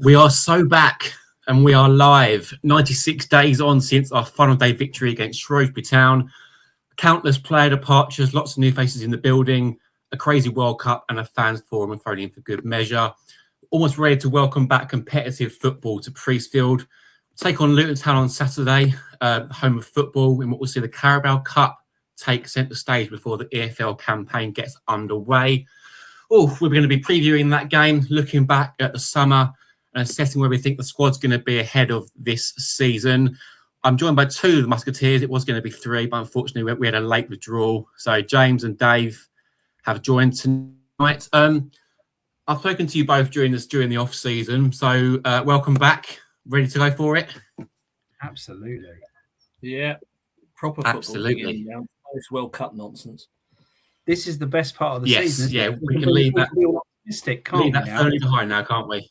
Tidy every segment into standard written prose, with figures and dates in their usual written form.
We are so back and we are live. 96 days on since our final day victory against Shrewsbury Town. Countless player departures, lots of new faces in the building, a crazy World Cup and a fans forum and thrown in for good measure. Almost ready to welcome back competitive football to Priestfield. Take on Luton Town on Saturday, home of football, in what we'll see the Carabao Cup take centre stage before the EFL campaign gets underway. Oh, we're going to be previewing that game, looking back at the summer and assessing where we think the squad's going to be ahead of this season. I'm joined by two of the Musketeers. It was going to be three, but unfortunately we had a late withdrawal. So James and Dave have joined tonight. I've spoken to you both during the off season. So welcome back. Ready to go for it? Absolutely. Yeah. Proper football. Absolutely. This World Cup nonsense. This is the best part of the season. Yes, yeah, we can leave that. Leave that firmly behind now, can't we?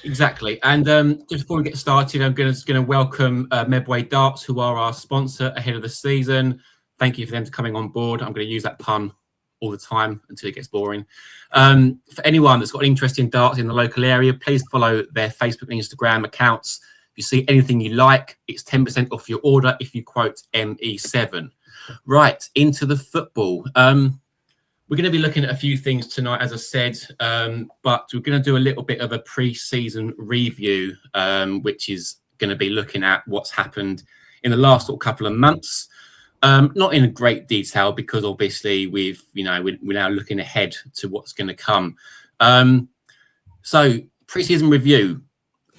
Exactly. And just before we get started, I'm going to welcome Medway Darts, who are our sponsor ahead of the season. Thank you for them for coming on board. I'm going to use that pun all the time until it gets boring. For anyone that's got an interest in darts in the local area, please follow their Facebook and Instagram accounts. If you see anything you like, it's 10% off your order if you quote ME7. Right, into the football. We're going to be looking at a few things tonight, as I said, but we're going to do a little bit of a pre-season review, which is going to be looking at what's happened in the last couple of months. Not in great detail, because obviously we're now looking ahead to what's going to come. So pre-season review.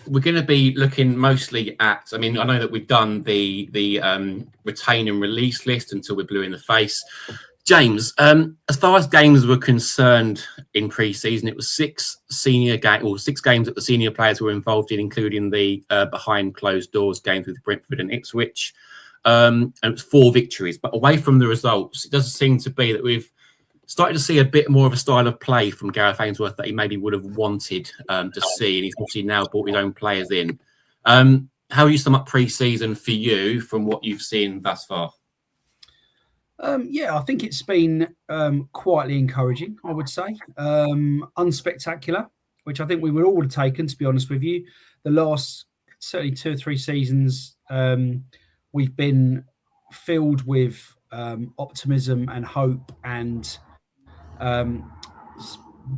We're going to be looking mostly at, I know that we've done the retain and release list until we're blue in the face. James, as far as games were concerned in pre-season, it was 6 games that the senior players were involved in, including the behind closed doors games with Brentford and Ipswich. And it was 4 victories. But away from the results, it doesn't seem to be that we've started to see a bit more of a style of play from Gareth Ainsworth that he maybe would have wanted to see. And he's obviously now brought his own players in. How do you sum up pre-season for you from what you've seen thus far? Yeah, I think it's been quietly encouraging, I would say. Unspectacular, which I think we would all have taken, to be honest with you. The last certainly 2 or 3 seasons, we've been filled with optimism and hope and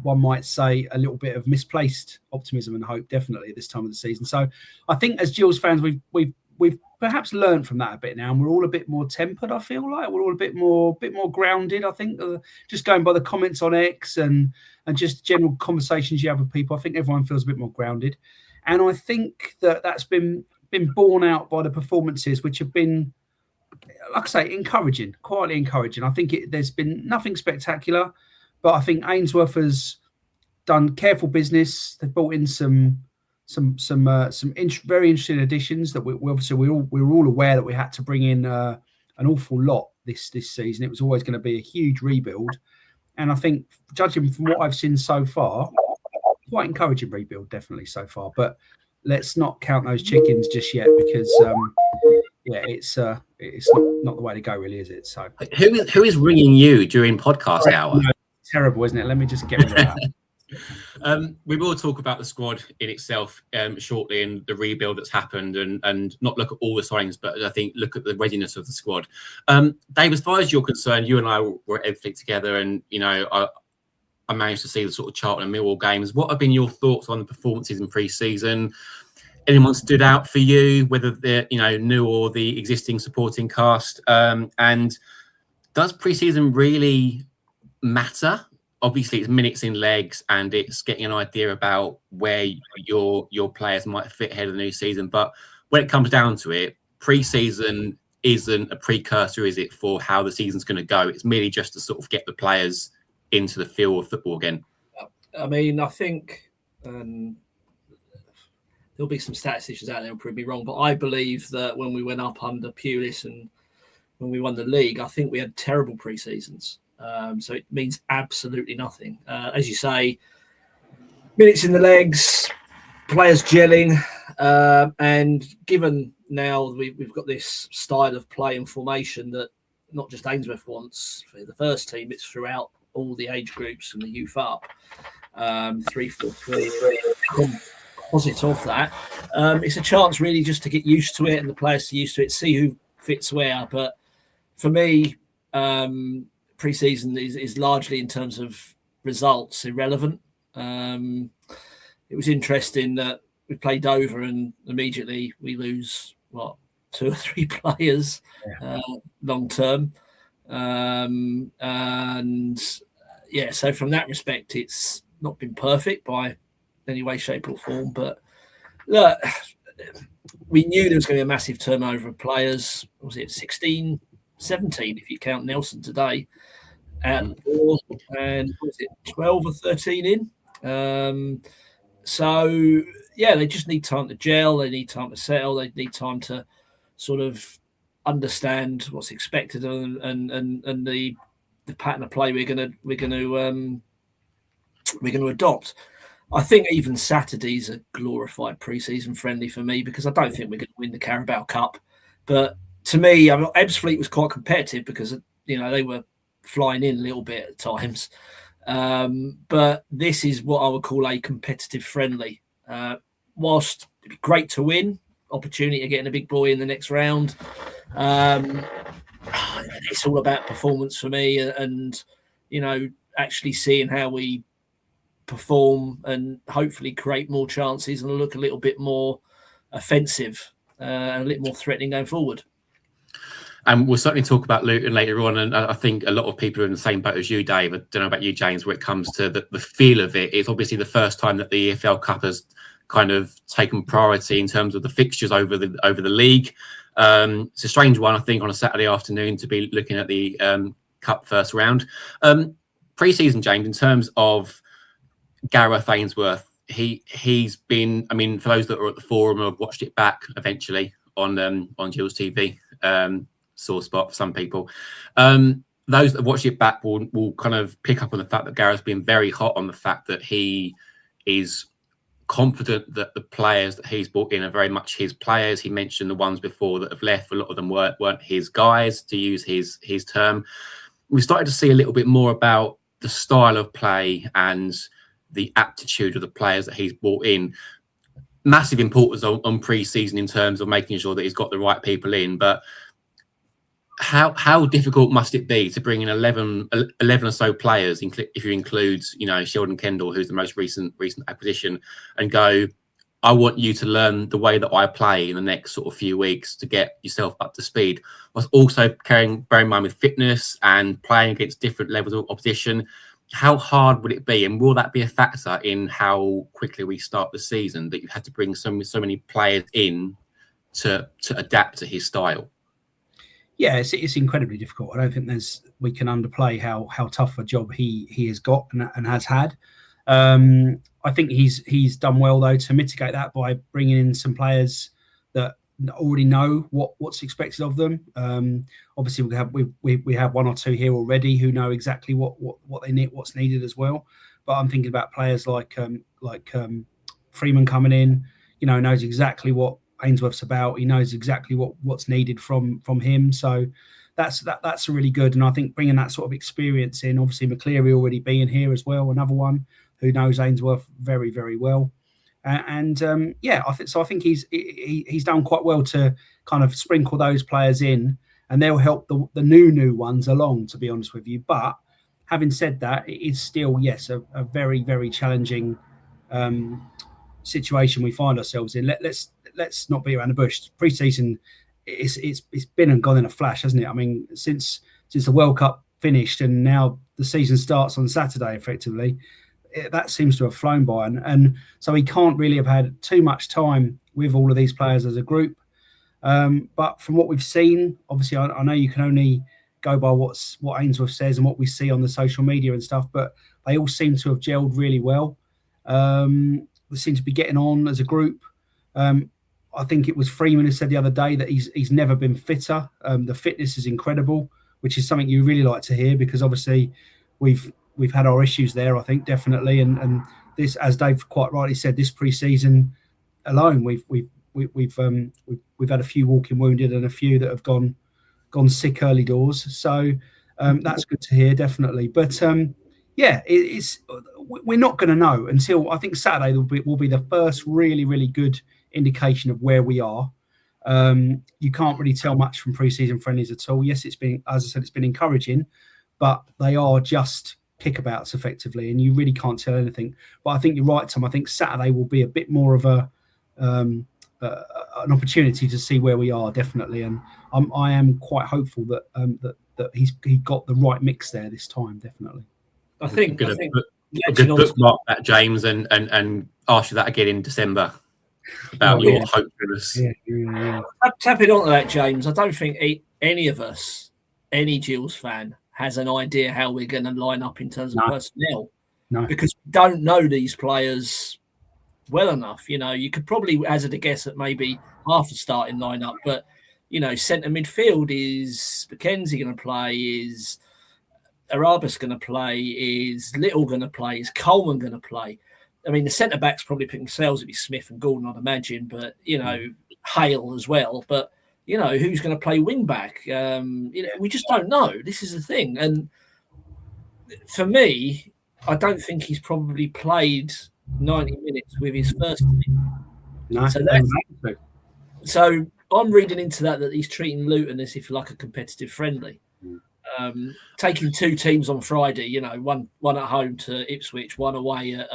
one might say a little bit of misplaced optimism and hope, definitely at this time of the season. So I think as Gills fans, we've perhaps learned from that a bit now, and we're all a bit more tempered. I feel like we're all a bit more grounded. I think just going by the comments on X and just general conversations you have with people, I think everyone feels a bit more grounded, and I think that's been borne out by the performances, which have been, like I say, encouraging, quietly encouraging. I think there's been nothing spectacular, but I think Ainsworth has done careful business. They've brought in some very interesting additions that we were all aware that we had to bring in an awful lot this season. It was always going to be a huge rebuild, and I think, judging from what I've seen so far, quite encouraging rebuild definitely so far. But let's not count those chickens just yet, because it's not the way to go, really, is it? So who is ringing you during podcast hour? No, terrible, isn't it? Let me just get rid of that. We will talk about the squad in itself shortly, and the rebuild that's happened, and not look at all the signings, but I think look at the readiness of the squad. Dave, as far as you're concerned, you and I were at everything together, and I managed to see the sort of Charlton and Millwall games. What have been your thoughts on the performances in pre-season? Anyone stood out for you, whether they're new or the existing supporting cast? And does pre-season really matter? Obviously, it's minutes in legs, and it's getting an idea about where your players might fit ahead of the new season. But when it comes down to it, pre-season isn't a precursor, is it, for how the season's going to go? It's merely just to sort of get the players into the feel of football again. I think there'll be some statisticians out there who'll probably be wrong, but I believe that when we went up under Pulis and when we won the league, I think we had terrible pre-seasons. So it means absolutely nothing. As you say, minutes in the legs, players gelling, and given now we've got this style of play and formation that not just Ainsworth wants for the first team, it's throughout all the age groups from the youth up. 3-4-3 composite of that. It's a chance really just to get used to it and the players to used to it, see who fits where. But for me, pre-season is largely in terms of results irrelevant. It was interesting that we played Dover and immediately we lose 2 or 3 players long term. So from that respect, it's not been perfect by any way, shape or form. But look, we knew there was going to be a massive turnover of players. Was it 16, 17 if you count Nelson today at the door, and was it 12 or 13 in? They just need time to gel. They need time to settle. They need time to sort of understand what's expected and the pattern of play we're going to adopt. I think even Saturday's a glorified pre-season friendly for me because I don't think we're going to win the Carabao Cup. But to me, Ebbsfleet was quite competitive because they were flying in a little bit at times. But this is what I would call a competitive friendly. Whilst it'd be great to win, opportunity of getting a big boy in the next round. It's all about performance for me and actually seeing how we perform and hopefully create more chances and look a little bit more offensive and a little more threatening going forward. And we'll certainly talk about Luton later on. And I think a lot of people are in the same boat as you, Dave. I don't know about you, James, where it comes to the feel of it. It's obviously the first time that the EFL Cup has kind of taken priority in terms of the fixtures over the league. It's a strange one, I think, on a Saturday afternoon to be looking at the Cup first round. Pre-season, James, in terms of Gareth Ainsworth, he's been, for those that are at the forum or have watched it back eventually on Gills TV, sore spot for some people. Those that watch it back will kind of pick up on the fact that Gareth's been very hot on the fact that he is confident that the players that he's brought in are very much his players. He mentioned the ones before that have left. A lot of them weren't his guys, to use his term. We started to see a little bit more about the style of play and the aptitude of the players that he's brought in. Massive importance on pre-season in terms of making sure that he's got the right people in. But how difficult must it be to bring in 11 or so players, if you include, Sheldon Kendall, who's the most recent acquisition, and go, I want you to learn the way that I play in the next sort of few weeks to get yourself up to speed. Whilst also bearing in mind with fitness and playing against different levels of opposition, how hard would it be? And will that be a factor in how quickly we start the season, that you had to bring so many players in to adapt to his style? Yeah, it's incredibly difficult. I don't think we can underplay how tough a job he has got and has had. I think he's done well though to mitigate that by bringing in some players that already know what's expected of them. Obviously, we have 1 or 2 here already who know exactly what they need, what's needed as well. But I'm thinking about players like Freeman coming in. Knows exactly what Ainsworth's about. He knows exactly what's needed from him. So that's really good. And I think bringing that sort of experience in, obviously McCleary already being here as well, another one who knows Ainsworth very, very well. I think he's done quite well to kind of sprinkle those players in, and they'll help the new ones along, to be honest with you. But having said that, it is still, yes, a very, very challenging situation we find ourselves in. Let's not beat around the bush. Pre-season, it's been and gone in a flash, hasn't it? Since the World Cup finished and now the season starts on Saturday, effectively, that seems to have flown by, and so he can't really have had too much time with all of these players as a group. But from what we've seen, obviously, I know you can only go by what Ainsworth says and what we see on the social media and stuff, but they all seem to have gelled really well. They seem to be getting on as a group. I think it was Freeman who said the other day that he's never been fitter. The fitness is incredible, which is something you really like to hear, because obviously we've had our issues there, I think, definitely. And this, as Dave quite rightly said, this pre-season alone, we've had a few walking wounded and a few that have gone sick early doors. So that's good to hear, definitely. But we're not going to know until I think Saturday will be the first really, really good indication of where we are. You can't really tell much from pre-season friendlies at all. Yes, it's been, as I said, it's been encouraging, but they are just kickabouts effectively, and you really can't tell anything. But I think you're right, Tom. I think Saturday will be a bit more of an opportunity to see where we are, definitely, and I am quite hopeful that that he got the right mix there this time, definitely. I think a good bookmark that, James, and ask you that again in December about your hopefulness. Yeah. Tapping onto that, James, I don't think any of us, any Gills fan, has an idea how we're going to line up in terms of personnel. No. Because we don't know these players well enough. You know, you could probably hazard a guess at maybe half the starting lineup, but centre midfield, is McKenzie going to play? Is Arabas going to play? Is Little going to play? Is Coleman going to play? I mean, the centre backs probably pick themselves. It'd be Smith and Gordon, I'd imagine, but Hale as well. But who's going to play wing back? We just don't know. This is the thing, and for me, I don't think he's probably played 90 minutes with his first team. No, so I'm reading into that he's treating Luton as if like a competitive friendly. Taking two teams on Friday, one at home to Ipswich, one away at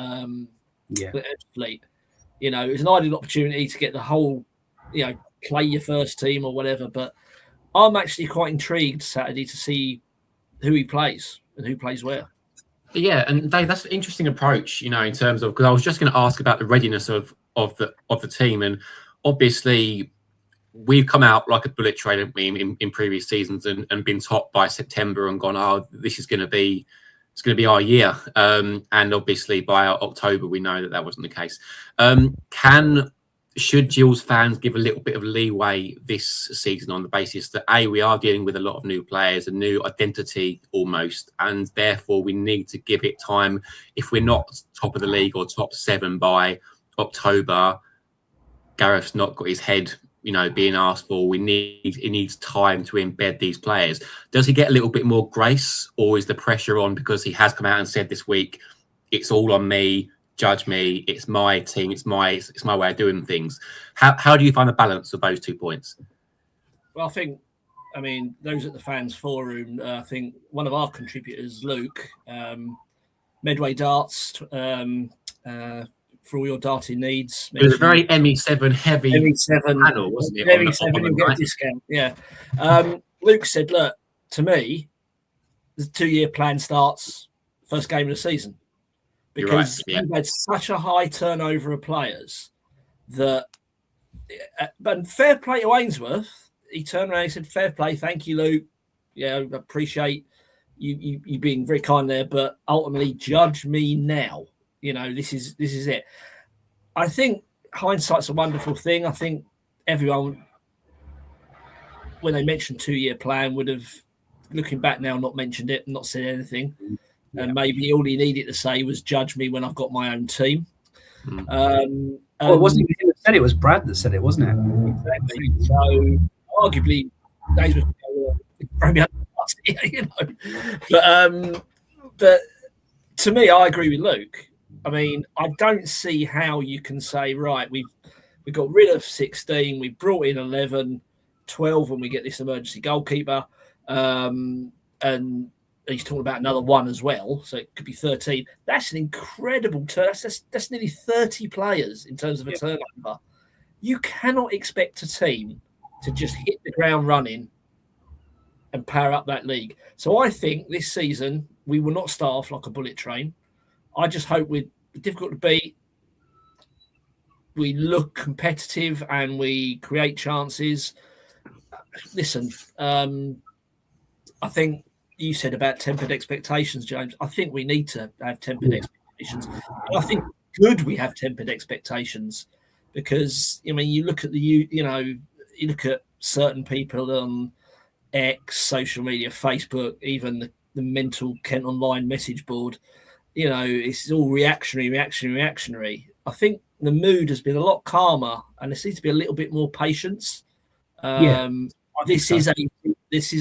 Fleet. It's an ideal opportunity to get the whole, play your first team or whatever. But I'm actually quite intrigued Saturday to see who he plays and who plays where. Yeah, and Dave, that's an interesting approach, in terms of, because I was just going to ask about the readiness of the team, and obviously we've come out like a bullet train, haven't we, in previous seasons, and been topped by September and gone, oh, this is going to be our year, and obviously by October we know that wasn't the case. Should Gills fans give a little bit of leeway this season on the basis that we are dealing with a lot of new players, a new identity almost, and therefore we need to give it time? If we're not top of the league or top 7 by October, Gareth's not got his head being asked for. He needs time to embed these players. Does he get a little bit more grace, or is the pressure on because he has come out and said this week, it's all on me, judge me, it's my team, it's my way of doing things? How do you find the balance of those 2 points? Well, I mean, those at the fans forum, I think one of our contributors, Luke, Medway Darts, for all your darting needs. It was a very ME7 heavy panel, wasn't it? ME7, you'll get a discount. Yeah. Luke said, look, to me, the 2-year plan starts first game of the season. Because we've had such a high turnover of players that, but fair play to Ainsworth, he turned around and said, fair play, thank you, Luke. Yeah, I appreciate you being very kind there, but ultimately judge me now. This is it. I think hindsight's a wonderful thing. I think everyone, when they mentioned 2-year plan, would have, looking back now, not mentioned it, not said anything. Yeah. And maybe all he needed to say was judge me when I've got my own team. Well, it wasn't even him that said it, was Brad that said it, wasn't it? Exactly. So arguably, days was probably but to me, I agree with Luke. I mean, I don't see how you can say, right, we got rid of 16, we brought in 11, 12 when we get this emergency goalkeeper, and he's talking about another one as well, so it could be 13. That's an incredible turn. That's nearly 30 players in terms of a turnover. You cannot expect a team to just hit the ground running and power up that league. So I think this season we will not start off like a bullet train. I just hope we're difficult to beat. We look competitive and we create chances. Listen, I think you said about tempered expectations, James. I think we need to have tempered expectations. And I think good we have tempered expectations, because you look at you look at certain people on X, social media, Facebook, even the mental Kent Online message board. It's all reactionary. I think the mood has been a lot calmer, and there seems to be a little bit more patience. This is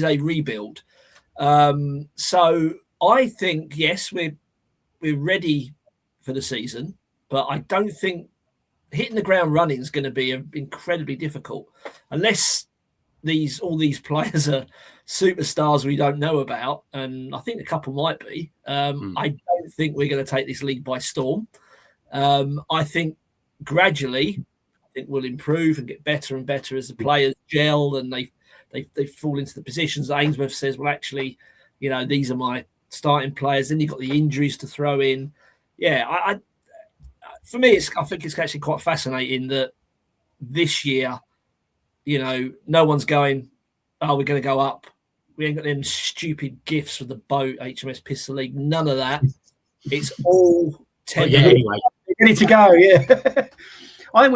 a rebuild. So I think, yes, we're we're ready for the season, but I don't think hitting the ground running is going to be incredibly difficult unless all these players are superstars we don't know about, and I think a couple might be. I don't think we're going to take this league by storm. I think gradually, I think we'll improve and get better and better as the players gel and they fall into the positions. Ainsworth says, well, actually, these are my starting players. Then you've got the injuries to throw in. Yeah, for me, I think it's actually quite fascinating that this year, no one's going, oh, we're going to go up. We ain't got them stupid gifts for the boat, HMS Pistol League. None of that. It's all 10. Yeah, anyway. Ready to go, yeah. I think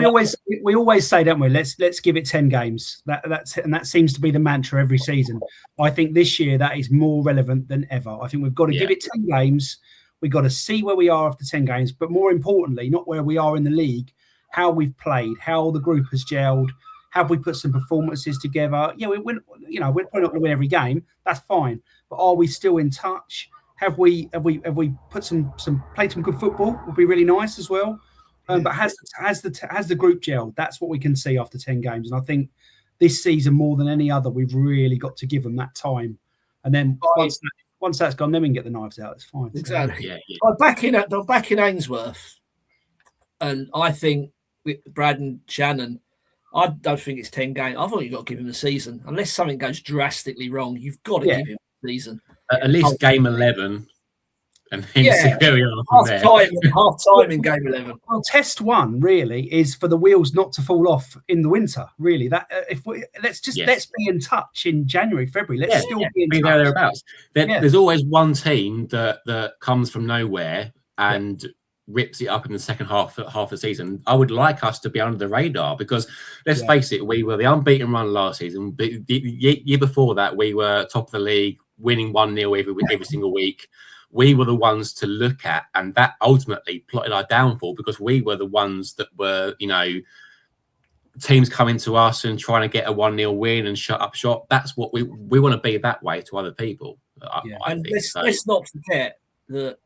we always say, don't we? Let's give it 10 games. That seems to be the mantra every season. I think this year that is more relevant than ever. I think we've got to give it 10 games. We've got to see where we are after 10 games, but more importantly, not where we are in the league, how we've played, how the group has gelled. Have we put some performances together? Yeah, we're probably not going to win every game. That's fine. But are we still in touch? Have we put played some good football? Would be really nice as well. But has the group gelled? That's what we can see after 10 games. And I think this season more than any other, we've really got to give them that time. And then once that's gone, then we can get the knives out. It's fine. Exactly. Yeah. I'm back in Ainsworth, and I think with Brad and Shannon, I don't think it's 10 games. I thought you've got to give him the season. Unless something goes drastically wrong, you've got to give him the season. At least game 11. And then see where we are half time in game 11. Well, test one really is for the wheels not to fall off in the winter. Really, that let's be in touch in January, February. Let's still be in touch. Thereabouts. There's always one team that comes from nowhere and rips it up in the second half of the season. I would like us to be under the radar because let's face it, we were the unbeaten run last season. The year before that, we were top of the league, winning 1-0 every single week. We were the ones to look at, and that ultimately plotted our downfall because we were the ones that were, teams coming to us and trying to get a 1-0 win and shut up shop. That's what we want to be that way to other people. Let's not forget that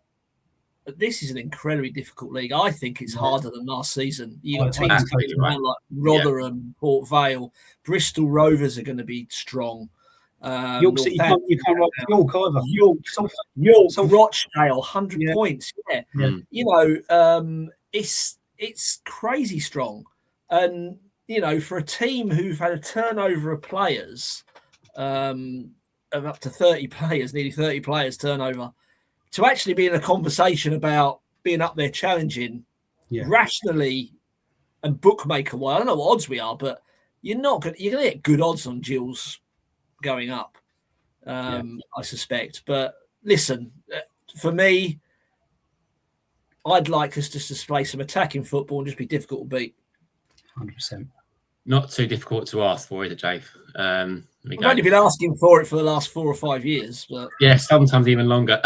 this is an incredibly difficult league. I think it's harder than last season. You've got teams coming around like Rotherham, Port Vale, Bristol Rovers are going to be strong. York City, you can't write York either. York, Rochdale, 100 points. It's crazy strong, and for a team who've had a turnover of players, of up to 30 players, nearly 30 players turnover, to actually be in a conversation about being up there challenging rationally and bookmaker. Well, I don't know what odds we are, but you're going to get good odds on Gills going up, I suspect. But listen, for me, I'd like us just to play some attacking football and just be difficult to beat. 100%. Not too difficult to ask for, is it, Jave? I've only been asking for it for the last 4 or 5 years. But yeah, sometimes even longer.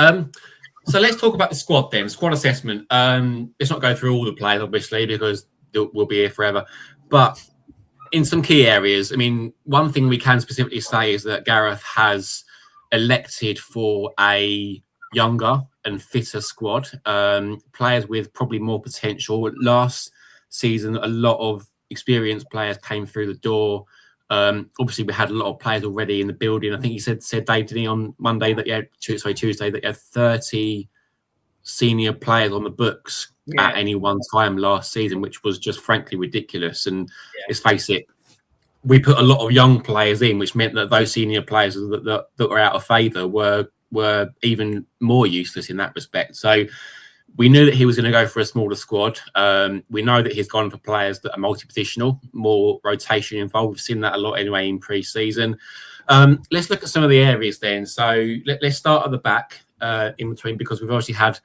So let's talk about the squad then. Squad assessment. Let's not go through all the players, obviously, because we'll be here forever. But in some key areas, I mean, one thing we can specifically say is that Gareth has elected for a younger and fitter squad, players with probably more potential. Last season, a lot of experienced players came through the door. Obviously, we had a lot of players already in the building. I think he said Dave, didn't he, on Monday that Tuesday that you had 30 senior players on the books at any one time last season, which was just frankly ridiculous. And let's face it, we put a lot of young players in, which meant that those senior players that were out of favour were even more useless in that respect. So we knew that he was going to go for a smaller squad. We know that he's gone for players that are multi-positional, more rotation involved. We've seen that a lot anyway in pre-season. Let's look at some of the areas then. So let's start at the back in between, because we've obviously had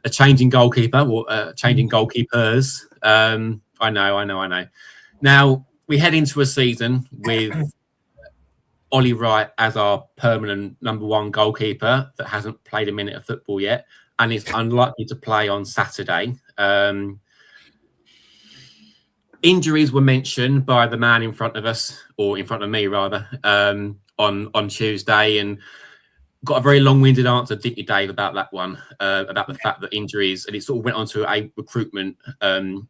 a changing goalkeeper or changing goalkeepers. I know. Now, we head into a season with Ollie Wright as our permanent number one goalkeeper that hasn't played a minute of football yet and is unlikely to play on Saturday. Injuries were mentioned by the man in front of us, or in front of me rather, on Tuesday, and got a very long-winded answer, didn't you, Dave, about that one, about the fact that injuries, and it sort of went on to a recruitment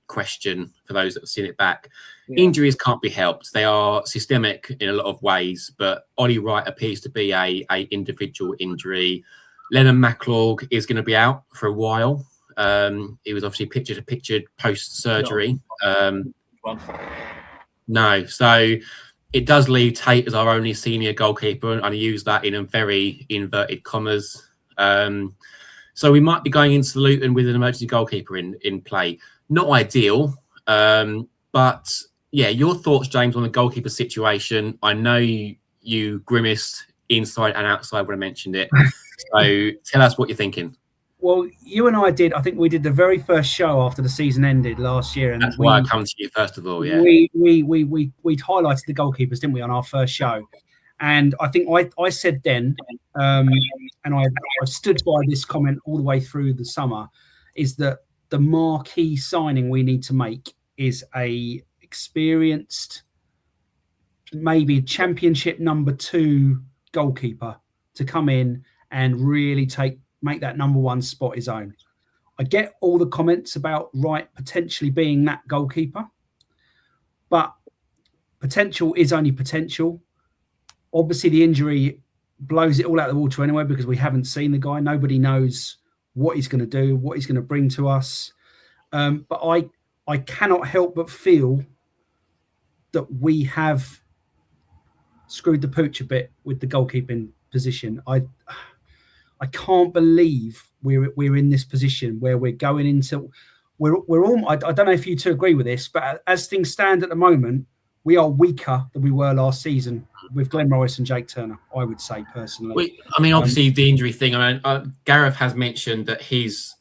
question for those that have seen it back. Yeah. Injuries can't be helped. They are systemic in a lot of ways, but Ollie Wright appears to be a individual injury. Lennon McLaughlin is going to be out for a while. He was obviously pictured post-surgery. No, so it does leave Tate as our only senior goalkeeper, and I use that in a very inverted commas. So we might be going into Luton with an emergency goalkeeper in play. Not ideal, but yeah, your thoughts, James, on the goalkeeper situation. I know you grimaced inside and outside when I mentioned it. So tell us what you're thinking. Well, you and I I think we did the very first show after the season ended last year. And that's why I come to you first of all, yeah. We highlighted the goalkeepers, didn't we, on our first show? And I think I said then, and I stood by this comment all the way through the summer, is that the marquee signing we need to make is a experienced, maybe championship number 2 goalkeeper to come in and really make that number 1 spot his own. I get all the comments about Wright potentially being that goalkeeper, but potential is only potential. Obviously, the injury blows it all out of the water anyway, because we haven't seen the guy. Nobody knows what he's going to do, what he's going to bring to us. But I cannot help but feel that we have screwed the pooch a bit with the goalkeeping position. I can't believe we're in this position where we're going into we're all. I don't know if you two agree with this, but as things stand at the moment, we are weaker than we were last season with Glenn Morris and Jake Turner, I would say personally. I mean, obviously the injury thing. I mean, Gareth has mentioned that his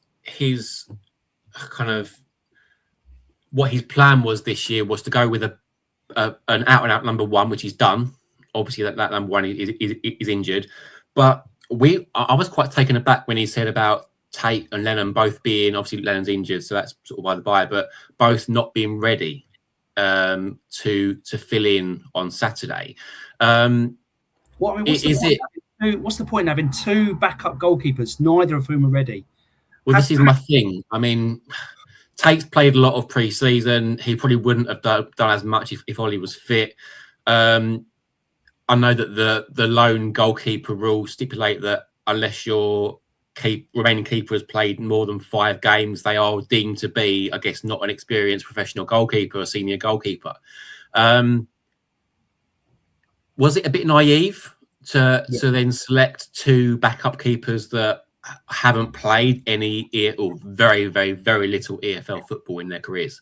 kind of what his plan was this year was to go with an out-and-out number 1, which he's done. Obviously, that number 1 is injured, but I was quite taken aback when he said about Tate and Lennon both being, obviously Lennon's injured, so that's sort of by the by, but both not being ready to fill in on Saturday. What's the point in having 2 backup goalkeepers, neither of whom are ready? Well, this is my thing. I mean, Tate's played a lot of pre-season. He probably wouldn't have done as much if Ollie was fit. I know that the lone goalkeeper rules stipulate that unless your remaining keeper has played more than 5 games, they are deemed to be, I guess, not an experienced professional goalkeeper or senior goalkeeper. Was it a bit naive to then select 2 backup keepers that haven't played any or very, very, very little EFL football in their careers?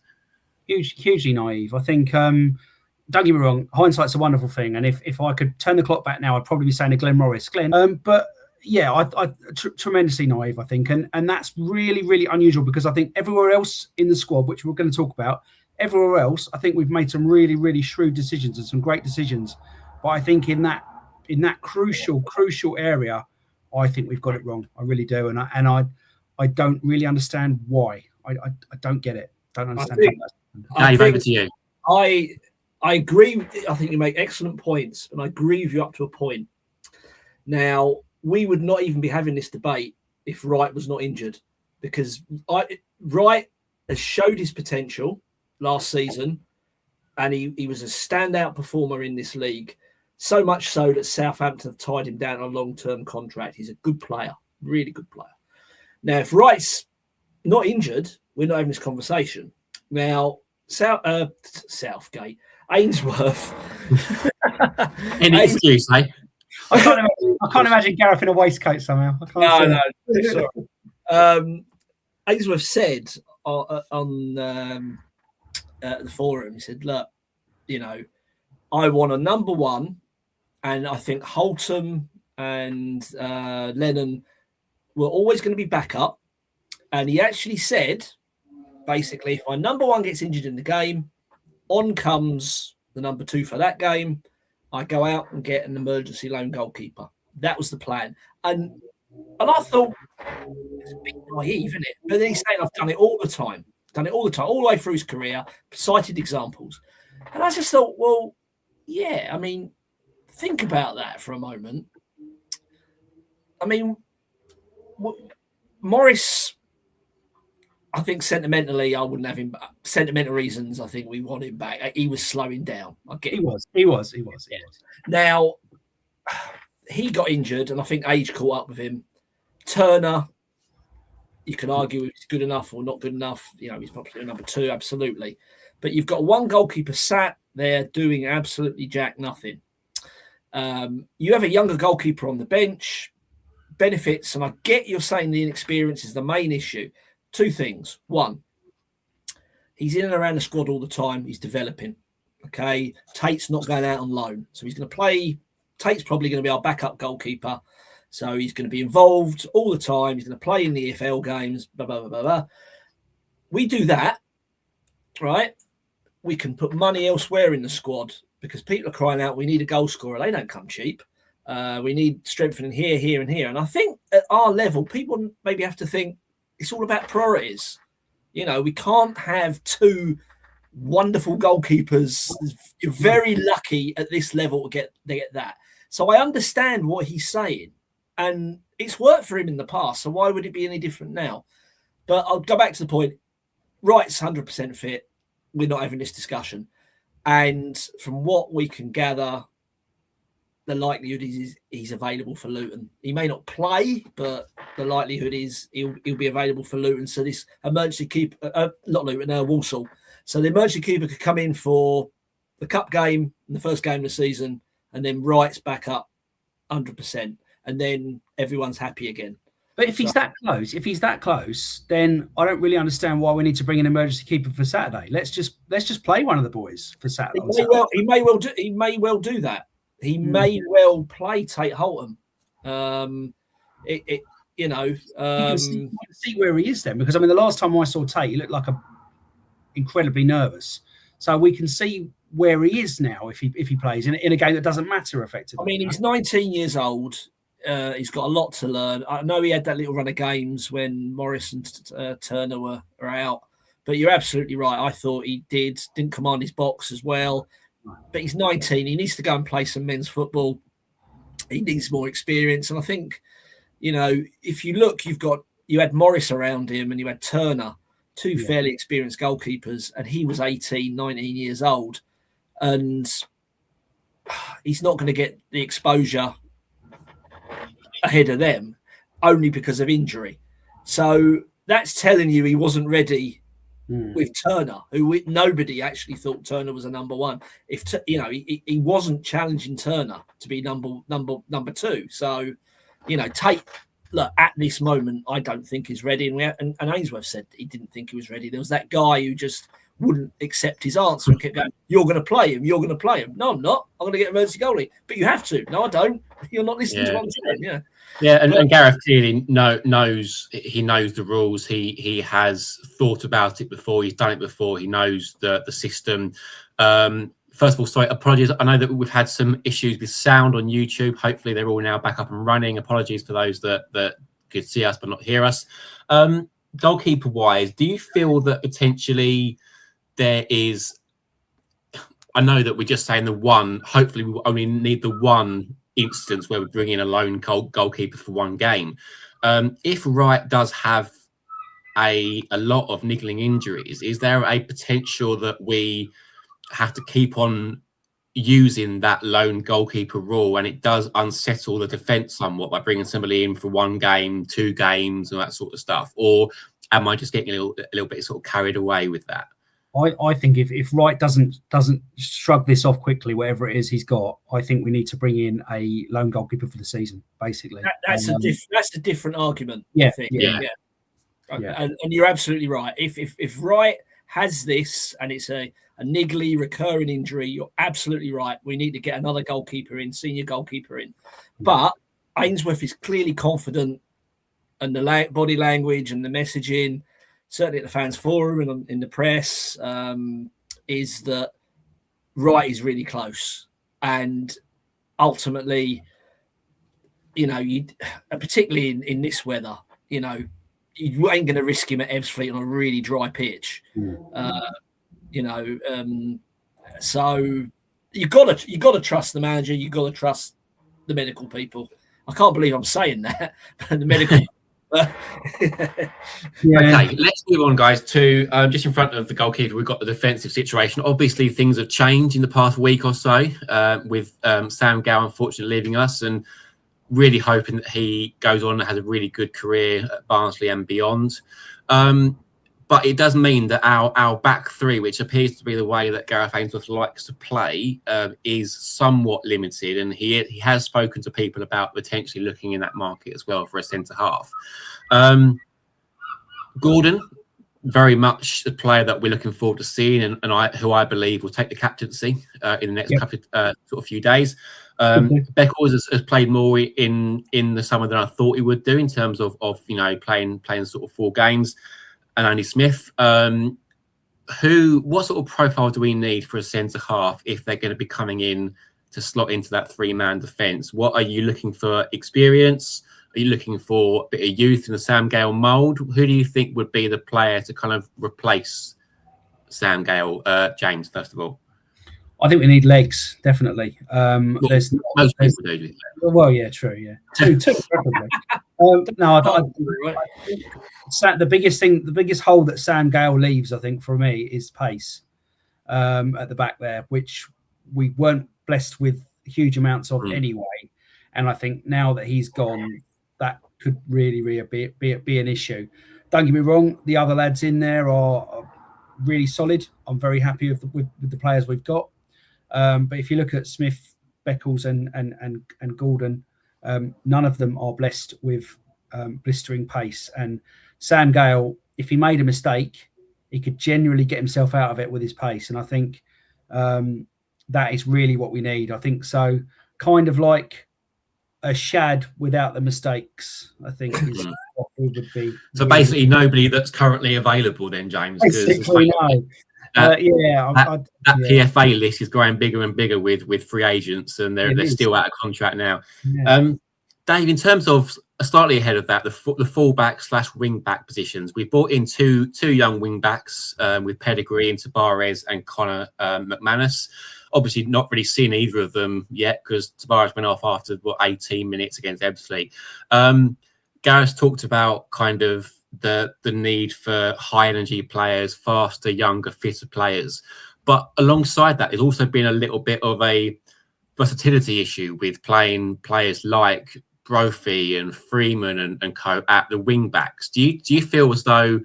Hugely naive. I think, don't get me wrong, hindsight's a wonderful thing. And if I could turn the clock back now, I'd probably be saying to Glenn Morris. But yeah, I tremendously naive, I think. And that's really, really unusual, because I think everywhere else in the squad, which we're going to talk about, everywhere else, I think we've made some really, really shrewd decisions and some great decisions. But I think in that crucial area, I think we've got it wrong. I really do. And I don't really understand why. I don't get it. Don't understand how Dave, over to you. I agree. I think you make excellent points, and I agree with you up to a point. Now, we would not even be having this debate if Wright was not injured, because Wright has showed his potential last season, and he was a standout performer in this league, so much so that Southampton have tied him down on a long-term contract. He's a good player, really good player. Now, if Wright's not injured, we're not having this conversation. Now, Southgate, Ainsworth. Any excuse, eh? I can't imagine Gareth in a waistcoat somehow. No. Sorry. Ainsworth said on the forum, he said, look, I want a number 1, and I think Holtham and Lennon were always going to be backup. And he actually said, basically, if my number 1 gets injured in the game, on comes the number 2 for that game. I go out and get an emergency loan goalkeeper. That was the plan. And I thought, it's a bit naive, isn't it? But then he's saying, I've done it all the time, all the way through his career, cited examples. And I just thought, well, yeah, I mean, think about that for a moment. I mean, Morris, I think sentimentally, I wouldn't have him. Sentimental reasons, I think we want him back. He was slowing down. I get it. He was. Now, he got injured, and I think age caught up with him. Turner, you can argue if he's good enough or not good enough. You know, he's probably number 2, absolutely. But you've got one goalkeeper sat there doing absolutely jack nothing. You have a younger goalkeeper on the bench. Benefits, and I get you're saying the inexperience is the main issue. 2 things. 1, he's in and around the squad all the time. He's developing. Okay, Tate's not going out on loan, so he's going to play. Tate's probably going to be our backup goalkeeper, so he's going to be involved all the time. He's going to play in the EFL games. Blah blah blah blah blah. We do that, right? We can put money elsewhere in the squad because people are crying out, we need a goal scorer. They don't come cheap. We need strengthening here, here, and here. And I think at our level, people maybe have to think it's all about priorities. You know, we can't have 2 wonderful goalkeepers. You're very lucky at this level to get that. So I understand what he's saying. And it's worked for him in the past. So why would it be any different now? But I'll go back to the point. Wright's 100% fit. We're not having this discussion. And from what we can gather, the likelihood is he's available for Luton. He may not play, but the likelihood is he'll be available for Luton. So this emergency keeper, not Luton, Walsall. So the emergency keeper could come in for the cup game, the first game of the season, and then Wright's back up 100%, and then everyone's happy again. But if he's that close, then I don't really understand why we need to bring an emergency keeper for Saturday. Let's just play one of the boys for Saturday. He may well do that. He may well play Tate Holton. You can see where he is then, because I mean, the last time I saw Tate, he looked like incredibly nervous. So we can see where he is now if he plays in a game that doesn't matter effectively. I mean, he's 19 years old. He's got a lot to learn. I know he had that little run of games when Morris and Turner were out, but you're absolutely right. I thought he didn't command his box as well. But he's 19. He needs to go and play some men's football. He needs more experience. And I think, you know, if you look, you had Morris around him and you had Turner, 2 fairly experienced goalkeepers, and he was 18, 19 years old. And he's not going to get the exposure ahead of them only because of injury. So that's telling you he wasn't ready with Turner, who nobody actually thought Turner was a number 1. He wasn't challenging Turner to be number 2. So, you know, Tate, look, at this moment, I don't think he's ready. And Ainsworth said he didn't think he was ready. There was that guy who just wouldn't accept his answer and kept going, you're going to play him. You're going to play him. No, I'm not. I'm going to get emergency goalie. But you have to. No, I don't. You're not listening to what I'm saying. Yeah. Yeah, and Gareth clearly knows the rules. He has thought about it before. He's done it before. He knows the system. First of all, sorry, apologies. I know that we've had some issues with sound on YouTube. Hopefully, they're all now back up and running. Apologies for those that could see us but not hear us. Goalkeeper-wise, do you feel that potentially there is? I know that we're just saying the one. Hopefully, we only need the one instance where we bring in a lone goalkeeper for one game. If Wright does have a lot of niggling injuries, is there a potential that we have to keep on using that lone goalkeeper rule and it does unsettle the defence somewhat by bringing somebody in for 1 game, 2 games and that sort of stuff? Or am I just getting a little bit sort of carried away with that? I think if Wright doesn't shrug this off quickly, whatever it is he's got, I think we need to bring in a lone goalkeeper for the season. Basically, that's a different argument. Yeah, I think. Yeah. And you're absolutely right. If Wright has this and it's a niggly recurring injury, you're absolutely right. We need to get another goalkeeper in, senior goalkeeper in. But Ainsworth is clearly confident, and the body language and the messaging, certainly at the fans forum and in the press, is that Wright is really close. And ultimately, you know, particularly in this weather, you know, you ain't going to risk him at Ebbsfleet on a really dry pitch. So you got to trust the manager. You got to trust the medical people. I can't believe I'm saying that. The medical. Okay, let's move on, guys, to just in front of the goalkeeper, we've got the defensive situation. Obviously, things have changed in the past week or so with Sam Gow unfortunately leaving us, and really hoping that he goes on and has a really good career at Barnsley and beyond. But it does mean that our back three, which appears to be the way that Gareth Ainsworth likes to play, is somewhat limited. And he has spoken to people about potentially looking in that market as well for a centre-half. Gordon, very much a player that we're looking forward to seeing, and who I believe will take the captaincy in the next couple of sort of few days. Beckles has played more in the summer than I thought he would do in terms of playing sort of 4 games. And Andy Smith, what sort of profile do we need for a centre half if they're going to be coming in to slot into that 3-man defence? What are you looking for? Experience? Are you looking for a bit of youth in the Sam Gale mould? Who do you think would be the player to kind of replace Sam Gale? James, first of all. I think we need legs, definitely. Most people do. Well, yeah, true, yeah. Two probably. The biggest hole that Sam Gale leaves, I think, for me, is pace at the back there, which we weren't blessed with huge amounts of anyway. And I think now that he's gone, that could really be an issue. Don't get me wrong, the other lads in there are really solid. I'm very happy with the players we've got. But if you look at Smith, Beckles, and Gordon, none of them are blessed with blistering pace. And Sam Gale, if he made a mistake, he could genuinely get himself out of it with his pace. And I think that is really what we need. I think so. Kind of like a Shad without the mistakes, I think is what we would be. So basically, nobody that's currently available, then, James. Basically, no. That PFA list is growing bigger and bigger with free agents, and they're still out of contract now. Yeah. Dave, in terms of slightly ahead of that, the fullback / wing back positions, we brought in two young wing backs with pedigree in Tabarez and Connor McManus. Obviously, not really seen either of them yet because Tabarez went off after 18 minutes against Ebbsfleet. Gareth talked about kind of the need for high energy players, faster, younger, fitter players. But alongside that, there's also been a little bit of a versatility issue with playing players like Brophy and Freeman and co at the wing backs. Do you feel as though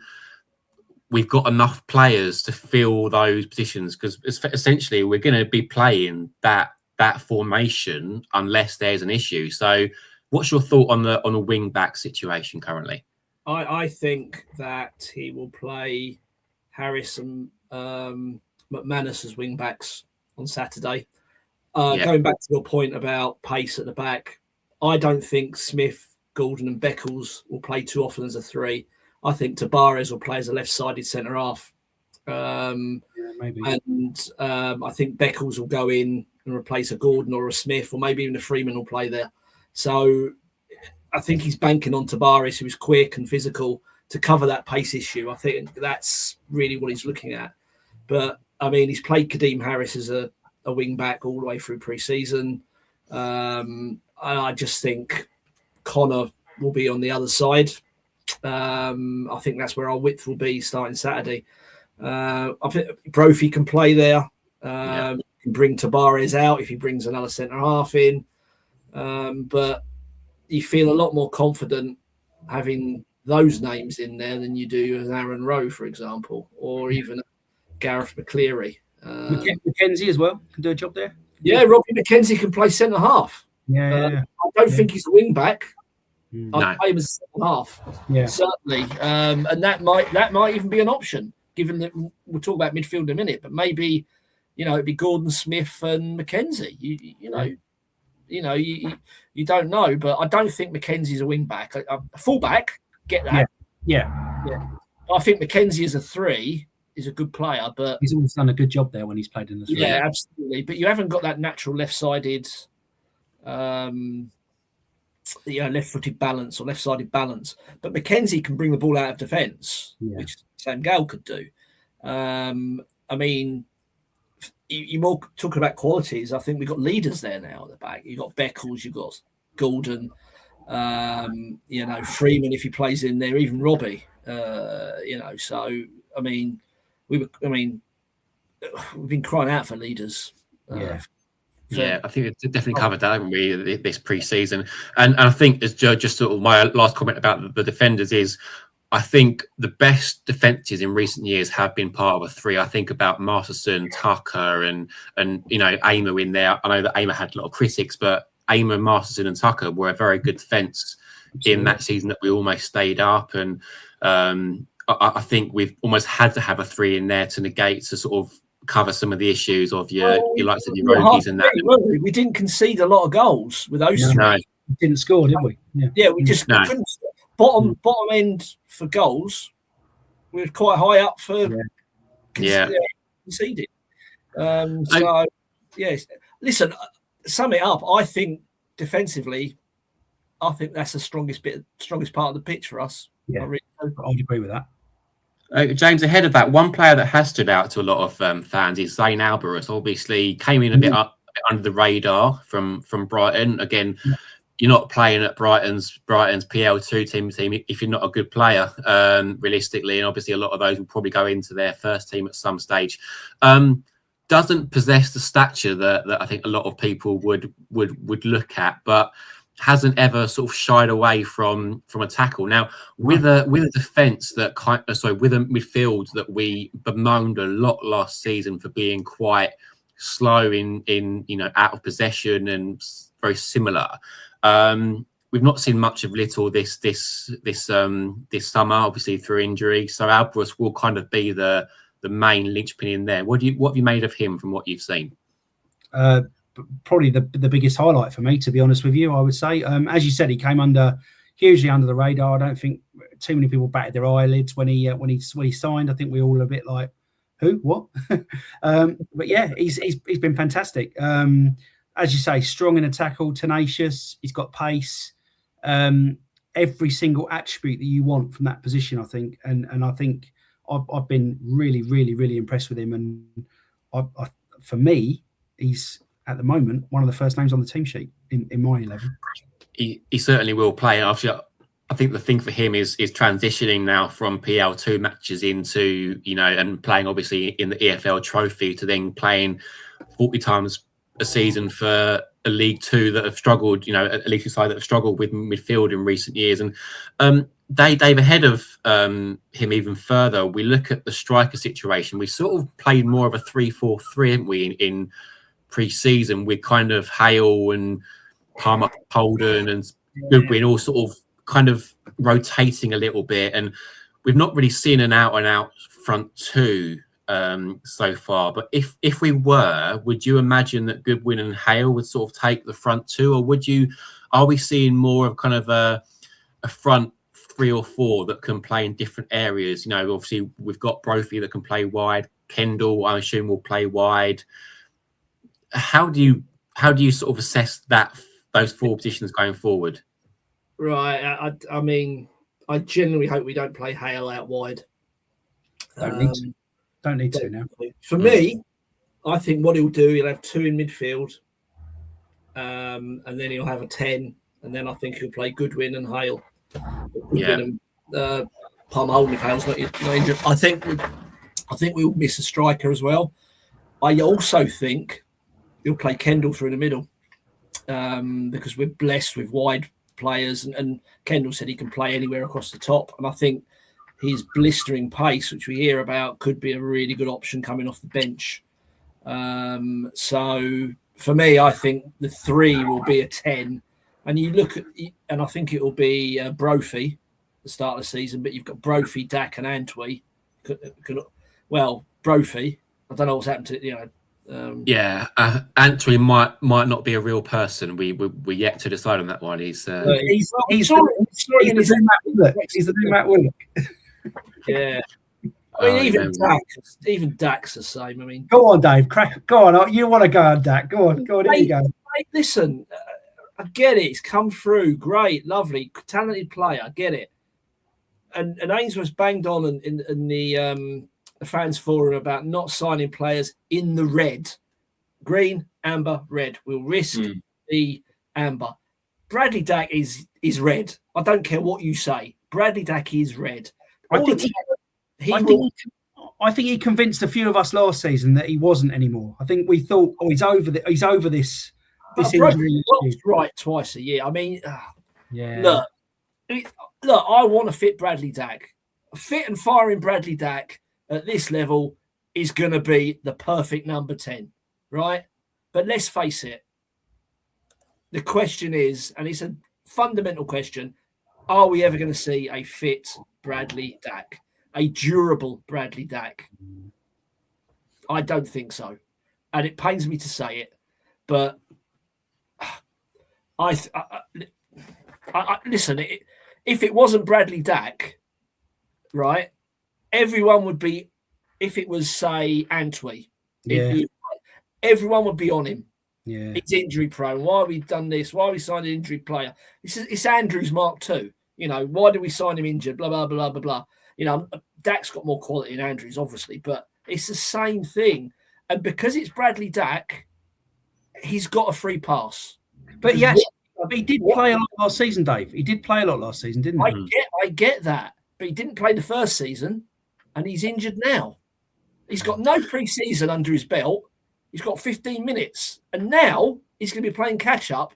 we've got enough players to fill those positions? Because essentially we're going to be playing that formation unless there's an issue. So what's your thought on the wing back situation currently? I think that he will play Harris and McManus as wing backs on Saturday. Going back to your point about pace at the back, I don't think Smith, Gordon and Beckles will play too often as a 3. I think Tabarez will play as a left-sided centre-half. Maybe. And I think Beckles will go in and replace a Gordon or a Smith, or maybe even a Freeman will play there. So I think he's banking on Tabarez, who's quick and physical, to cover that pace issue. I think that's really what he's looking at. But, I mean, he's played Kadeem Harris as a wing-back all the way through pre-season. I just think Connor will be on the other side. I think that's where our width will be starting Saturday. I think Brophy can play there. Can bring Tabarez out if he brings another centre-half in. But you feel a lot more confident having those names in there than you do as Aaron Rowe, for example, or even Gareth McCleary. McKenzie as well can do a job there. Yeah, Robbie McKenzie can play centre half. I don't think he's a wing back. I'd play him as a centre half. Yeah, certainly. And that might even be an option, given that we'll talk about midfield in a minute. But maybe, it'd be Gordon, Smith, and McKenzie. You don't know, but I don't think McKenzie's a wing back. A full back, get that. Yeah. I think McKenzie as a 3 is a good player, but he's always done a good job there when he's played in the 3. Yeah, absolutely. But you haven't got that natural left-sided, left-footed balance or left-sided balance. But McKenzie can bring the ball out of defence, which Sam Gale could do. I mean, you're more talking about qualities. I think we've got leaders there now at the back. You've got Beckles, you've got Gordon, Freeman if he plays in there, even Robbie. So I mean, we've been crying out for leaders. Yeah, I think it's definitely covered that, haven't we, this pre-season? And I think, as Joe, just sort of my last comment about the defenders is, I think the best defences in recent years have been part of a three. I think about Masterson, Tucker, and Aimer in there. I know that Aimer had a lot of critics, but Aimer, Masterson, and Tucker were a very good defence in that season that we almost stayed up. And I think we've almost had to have a three in there to negate, to sort of cover some of the issues of your likes of your Rogies and that. We didn't concede a lot of goals with those three. No. We didn't score, did we? Yeah, we just couldn't. Bottom end for goals, we were quite high up for conceding. Yes. Listen, sum it up. I think defensively, that's the strongest part of the pitch for us. Yeah, I'd agree with that. James, ahead of that, one player that has stood out to a lot of fans is Zane Alvarez. Obviously, came in a bit under the radar from Brighton. Again, you're not playing at Brighton's PL2 team if you're not a good player, realistically. And obviously, a lot of those will probably go into their first team at some stage. Doesn't possess the stature that I think a lot of people would look at, but hasn't ever sort of shied away from a tackle. Now, with a defence that with a midfield that we bemoaned a lot last season for being quite slow in out of possession and very similar. We've not seen much of Little this summer, obviously through injury. So Alvarez will kind of be the main linchpin in there. What have you made of him from what you've seen? Probably the biggest highlight for me, to be honest with you, I would say. As you said, he came hugely under the radar. I don't think too many people batted their eyelids when he signed. I think we all a bit like, who, what? But yeah, he's been fantastic. As you say, strong in a tackle, tenacious. He's got pace. Every single attribute that you want from that position, I think. And I think I've been really, really, really impressed with him. And for me, he's at the moment one of the first names on the team sheet in my 11. He certainly will play. Obviously, I think the thing for him is transitioning now from PL2 matches into, and playing obviously in the EFL Trophy to then playing 40 times a season for a League Two that have struggled, a League Two side that have struggled with midfield in recent years. And Dave, ahead of him even further, we look at the striker situation. We sort of played more of a 3-4-3, haven't we, in pre-season, with kind of Hale and Palmer Holden and Goodwin all sort of kind of rotating a little bit. And we've not really seen an out-and-out front two so far. But if we were, would you imagine that Goodwin and Hale would sort of take the front two? Or are we seeing more of kind of a front 3 or 4 that can play in different areas? Obviously we've got Brophy that can play wide. Kendall, I assume, will play wide. How do you sort of assess those 4 positions going forward? Right. I mean, I genuinely hope we don't play Hale out wide. Don't need to now. For me, I think what he'll do, he'll have 2 in midfield, and then he'll have a 10, and then I think he'll play Goodwin and Hale. Goodwin and Palmer Holden if Hale's not injured. I think we'll miss a striker as well. I also think he'll play Kendall through the middle because we're blessed with wide players, and Kendall said he can play anywhere across the top. And I think his blistering pace, which we hear about, could be a really good option coming off the bench. So for me, I think the 3 will be a 10. And you look at, and I think it will be Brophy at the start of the season, but you've got Brophy, Dak, and Antwi. Brophy, I don't know what's happened to Antwi might not be a real person. We're yet to decide on that one. He's the new Matt Willock. Yeah. I mean, even Dak's the same. I mean, go on, Dave. Go on. You want to go on, Dak? Go on. Here you go. Mate, listen, I get it. It's come through. Great, lovely, talented player. I get it. And Ainsworth's banged on in the fans forum about not signing players in the red, green, amber, red. We'll risk the amber. Bradley Dack is red. I don't care what you say. Bradley Dack is red. I think he convinced a few of us last season that he wasn't anymore. I think we thought, oh, he's over this injury. Right twice a year. I mean, yeah. Look, I want to fit Bradley Dack. Fit and firing Bradley Dack at this level is going to be the perfect number 10, right? But let's face it. The question is, and it's a fundamental question, are we ever going to see a fit Bradley Dack, a durable Bradley Dack? I don't think so. And it pains me to say it, but listen, if it wasn't Bradley Dack, right, everyone would be, if it was, say, Antwi, everyone would be on him. Yeah, he's injury prone. Why have we done this? Why have we signed an injury player? It's Andrews Mark II. You know, why did we sign him injured? Blah, blah, blah, blah, blah. You know, Dack's got more quality than Andrews, obviously, but it's the same thing. And because it's Bradley Dack, he's got a free pass. But he did play a lot last season, Dave. He did play a lot last season, didn't he? I get that. But he didn't play the first season, and he's injured now. He's got no pre-season under his belt. He's got 15 minutes. And now he's going to be playing catch-up.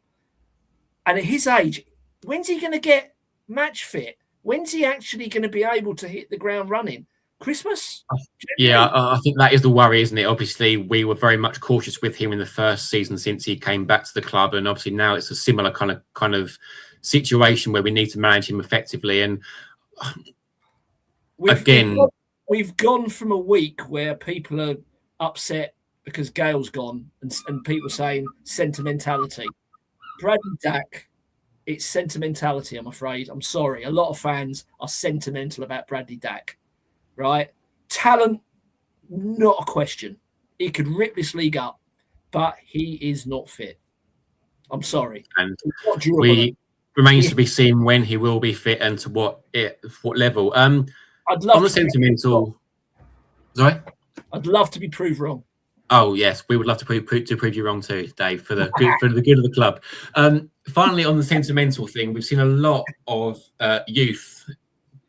And at his age, when's he going to get match fit? When's he actually going to be able to hit the ground running? Christmas? Yeah, I think that is the worry, isn't it? Obviously, we were very much cautious with him in the first season since he came back to the club. And obviously now it's a similar kind of situation where we need to manage him effectively. And we've gone from a week where people are upset because Gale's gone and people saying sentimentality. Bradley Dack, it's sentimentality, I'm afraid. I'm sorry. A lot of fans are sentimental about Bradley Dack, right? Talent, not a question. He could rip this league up, but he is not fit. I'm sorry. And remains to be seen when he will be fit and to what level. I'd love on the sentimental. Sorry? I'd love to be proved wrong. Oh yes, we would love to prove you wrong too, Dave, for the good of the club. Finally, on the sentimental thing, we've seen a lot of youth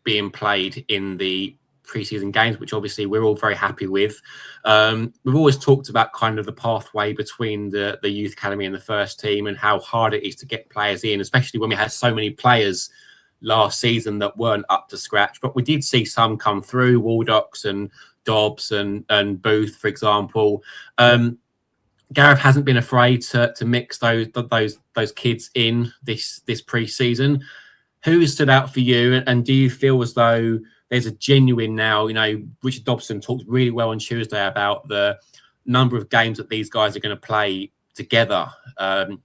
being played in the pre-season games, which obviously we're all very happy with. We've always talked about kind of the pathway between the youth academy and the first team and how hard it is to get players in, especially when we had so many players last season that weren't up to scratch. But we did see some come through, Waldocks and Dobbs and Booth, for example. Gareth hasn't been afraid to mix those kids in this pre-season. Who has stood out for you, and do you feel as though there's a genuine now? You know, Richard Dobson talked really well on Tuesday about the number of games that these guys are going to play together,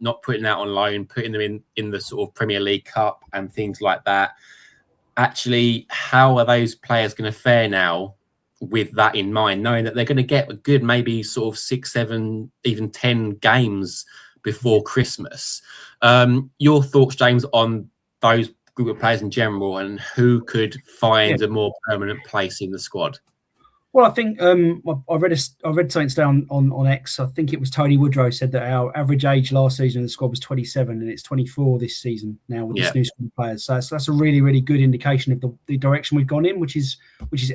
not putting out on loan, putting them in the sort of Premier League Cup and things like that. Actually, how are those players going to fare now with that in mind, knowing that they're going to get a good maybe sort of 6, 7, even 10 games before Christmas? Your thoughts, James, on those group of players in general and who could find a more permanent place in the squad? Well, I think I read something down on X. I think it was Tony Woodrow said that our average age last season in the squad was 27, and it's 24 this season now with this new squad of players. So that's a really, really good indication of the direction we've gone in, which is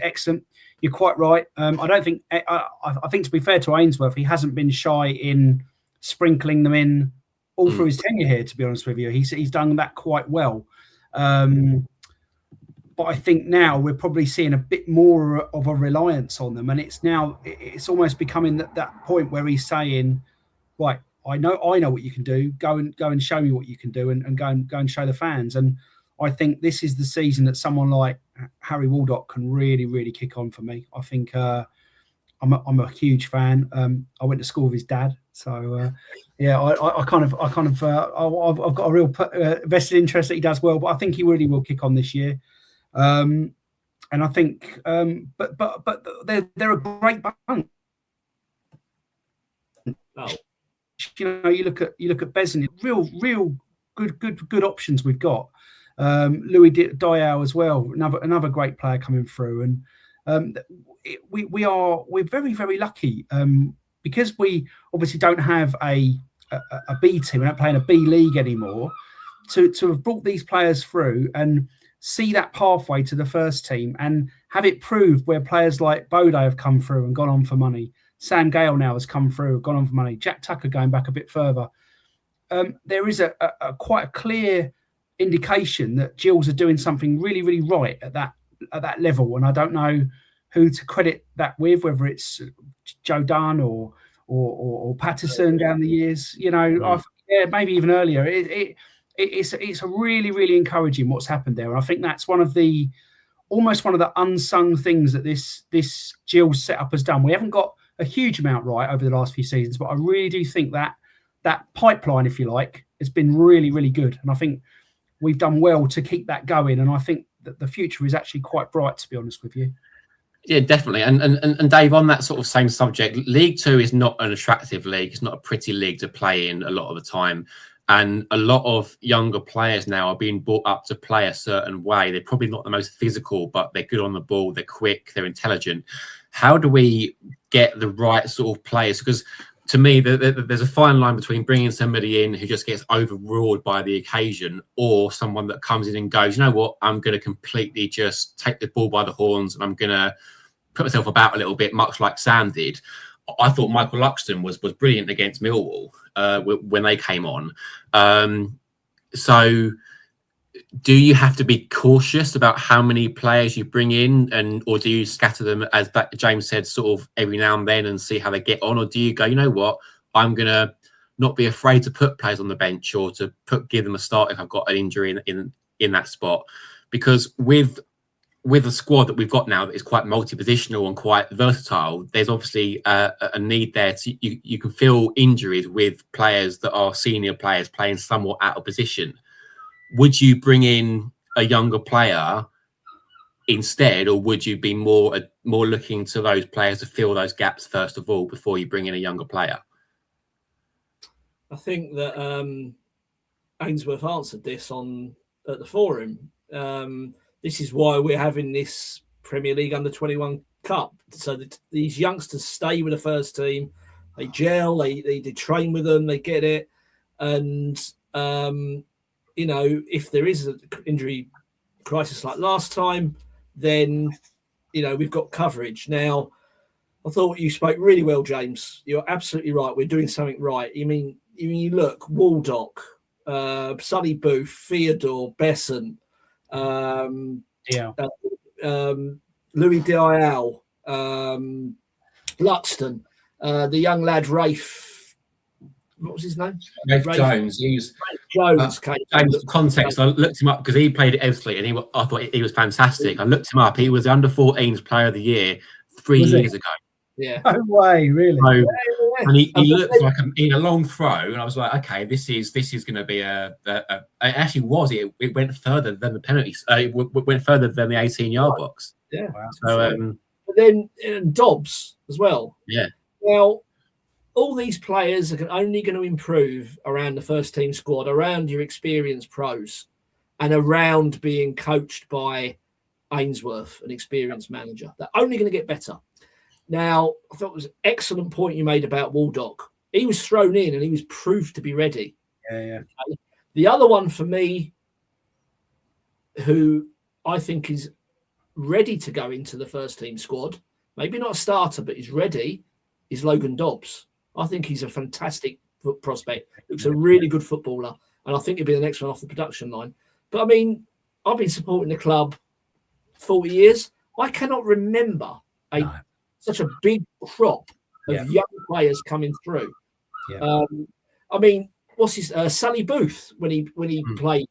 excellent. You're quite right. I don't think I think, to be fair to Ainsworth, he hasn't been shy in sprinkling them in all through his tenure here. To be honest with you, he's done that quite well. But I think now we're probably seeing a bit more of a reliance on them, and it's almost becoming that point where he's saying, right, I know what you can do. Go and show me what you can do, and go and show the fans. And I think this is the season that someone like Harry Waldock can really, really kick on for me. I think I'm a huge fan. I went to school with his dad, so I've got a real vested interest that he does well. But I think he really will kick on this year. And I think, but they're a great bunch. Oh. You know, you look at Besan, real good options we've got. Louis Diao as well, another great player coming through, and we're very, very lucky because we obviously don't have a B team. We're not playing a B league anymore. to have brought these players through and see that pathway to the first team and have it proved where players like Bode have come through and gone on for money. Sam Gale now has come through, gone on for money. Jack Tucker going back a bit further. There is a quite a clear indication that Gills are doing something really, really right at that level. And I don't know who to credit that with, whether it's Joe Dunn or Patterson down the years. Maybe even earlier. It's a really, really encouraging what's happened there. And I think that's almost one of the unsung things that this Gills setup has done. We haven't got a huge amount right over the last few seasons, but I really do think that pipeline, if you like, has been really, really good. And I think we've done well to keep that going. And I think that the future is actually quite bright, to be honest with you. Yeah, definitely. And Dave, on that sort of same subject, League Two is not an attractive league. It's not a pretty league to play in a lot of the time. And a lot of younger players now are being brought up to play a certain way. They're probably not the most physical, but they're good on the ball. They're quick. They're intelligent. How do we get the right sort of players? Because to me, there's a fine line between bringing somebody in who just gets overruled by the occasion, or someone that comes in and goes, you know what, I'm going to completely just take the ball by the horns and I'm going to put myself about a little bit, much like Sam did. I thought Michael Luxton was brilliant against Millwall when they came on. So do you have to be cautious about how many players you bring in, or do you scatter them, as James said, sort of every now and then and see how they get on? Or do you go, you know what, I'm going to not be afraid to put players on the bench or to give them a start if I've got an injury in that spot? Because with the squad that we've got now that is quite multi-positional and quite versatile, there's obviously a need there to you can fill injuries with players that are senior players playing somewhat out of position. Would you bring in a younger player instead, or would you be more looking to those players to fill those gaps first of all before you bring in a younger player? I think that Ainsworth answered this at the forum. This is why we're having this Premier League Under-21 Cup, so that these youngsters stay with the first team. They gel, they train with them, they get it. And, if there is an injury crisis like last time, then, we've got coverage. Now, I thought you spoke really well, James. You're absolutely right. We're doing something right. You look, Waldock, Sonny Booth, Theodore, Besson, Louis Dial, Luxton, the young lad Rafe. What was his name? Rafe Jones. James, context. I looked him up because he played at Ebbsfleet, and I thought he was fantastic. I looked him up. He was the Under-14s Player of the Year 3 years ago. Yeah. No way, really. So, and he looked like in a long throw, and I was like, okay, this is going to be it actually was. It went further than the penalties. It went further than the 18-yard box. Yeah. Wow. So, but then Dobbs as well. Yeah. Well, all these players are only going to improve around the first team squad, around your experienced pros, and around being coached by Ainsworth, an experienced manager. They're only going to get better. Now, I thought it was an excellent point you made about Waldock. He was thrown in and he was proved to be ready. Yeah. The other one for me, who I think is ready to go into the first team squad, maybe not a starter, but he's ready, is Logan Dobbs. I think he's a fantastic prospect. Looks a really good footballer, and I think he'll be the next one off the production line. But I've been supporting the club 40 years. I cannot remember such a big crop of young players coming through. Yeah. What's his Sonny Booth when he played?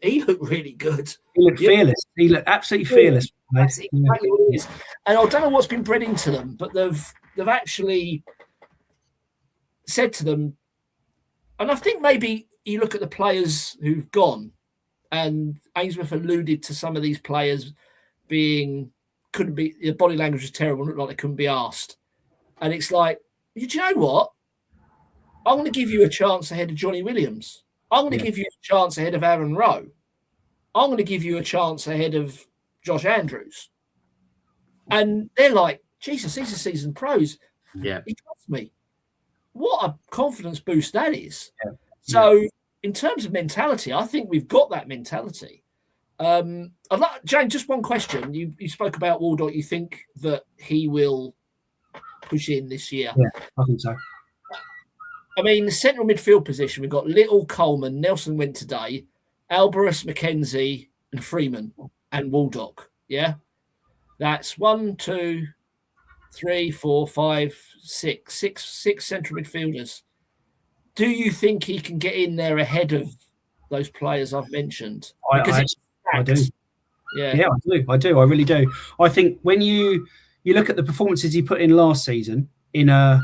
He looked really good. He looked fearless. He looked absolutely fearless. That's exactly what it is. And I don't know what's been bred into them, but they've actually said to them, and I think maybe you look at the players who've gone, and Ainsworth alluded to some of these players couldn't be, the body language was terrible, looked like they couldn't be asked. And it's like, do you know what? I'm going to give you a chance ahead of Johnny Williams. I'm going to give you a chance ahead of Aaron Rowe. I'm going to give you a chance ahead of Josh Andrews. And they're like, Jesus, these are seasoned pros. Yeah. He trusts me. What a confidence boost that is. Yeah. So in terms of mentality, I think we've got that mentality. I'd like, Jane, just one question. You spoke about Waldock. You think that he will push in this year? Yeah, I think so. I mean, the central midfield position, we've got Little, Coleman, Nelson went today, Alvarez, McKenzie, and Freeman, and Waldock. Yeah? That's 1, 2, 3, 4, 5, 6 central midfielders. Do you think he can get in there ahead of those players I've mentioned? Because I do. Yeah, I do. I really do. I think when you look at the performances he put in last season in a,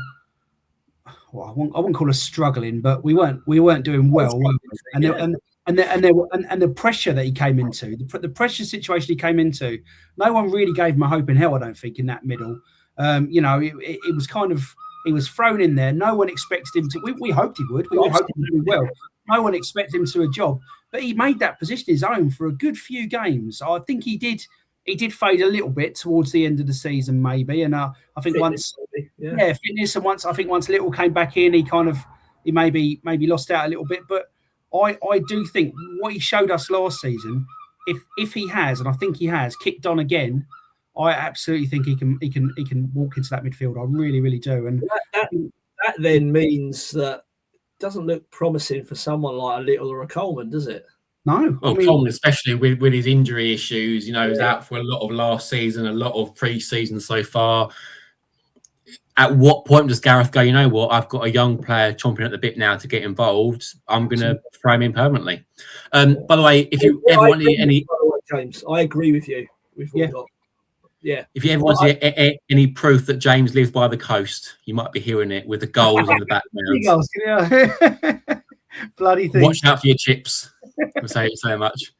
well, I wouldn't call us struggling, but we weren't doing well, were we? And the pressure that he came into, the pressure situation he came into, no one really gave him a hope in hell, I don't think, in that middle. It was kind of, he was thrown in there. No one expected him to. We hoped he would. We all hoped he would do well. No one expected him to do a job, but he made that position his own for a good few games. I think he did. He did fade a little bit towards the end of the season, maybe. And I think fitness, fitness, and once Little came back in, he maybe lost out a little bit. But I do think what he showed us last season, if he has, and I think he has, kicked on again, I absolutely think he can walk into that midfield. I really, really do. And that then means that it doesn't look promising for someone like a Little or a Coleman, does it? No. Well, Coleman, especially with his injury issues, he was out for a lot of last season, a lot of pre-season so far. At what point does Gareth go, you know what, I've got a young player chomping at the bit now to get involved. I'm going to throw him in permanently. By the way, if you ever want any... James, I agree with you. Yeah. If you ever want to see any proof that James lives by the coast, you might be hearing it with the goals in the background. Bloody thing. Watch out for your chips. We'll say it so much.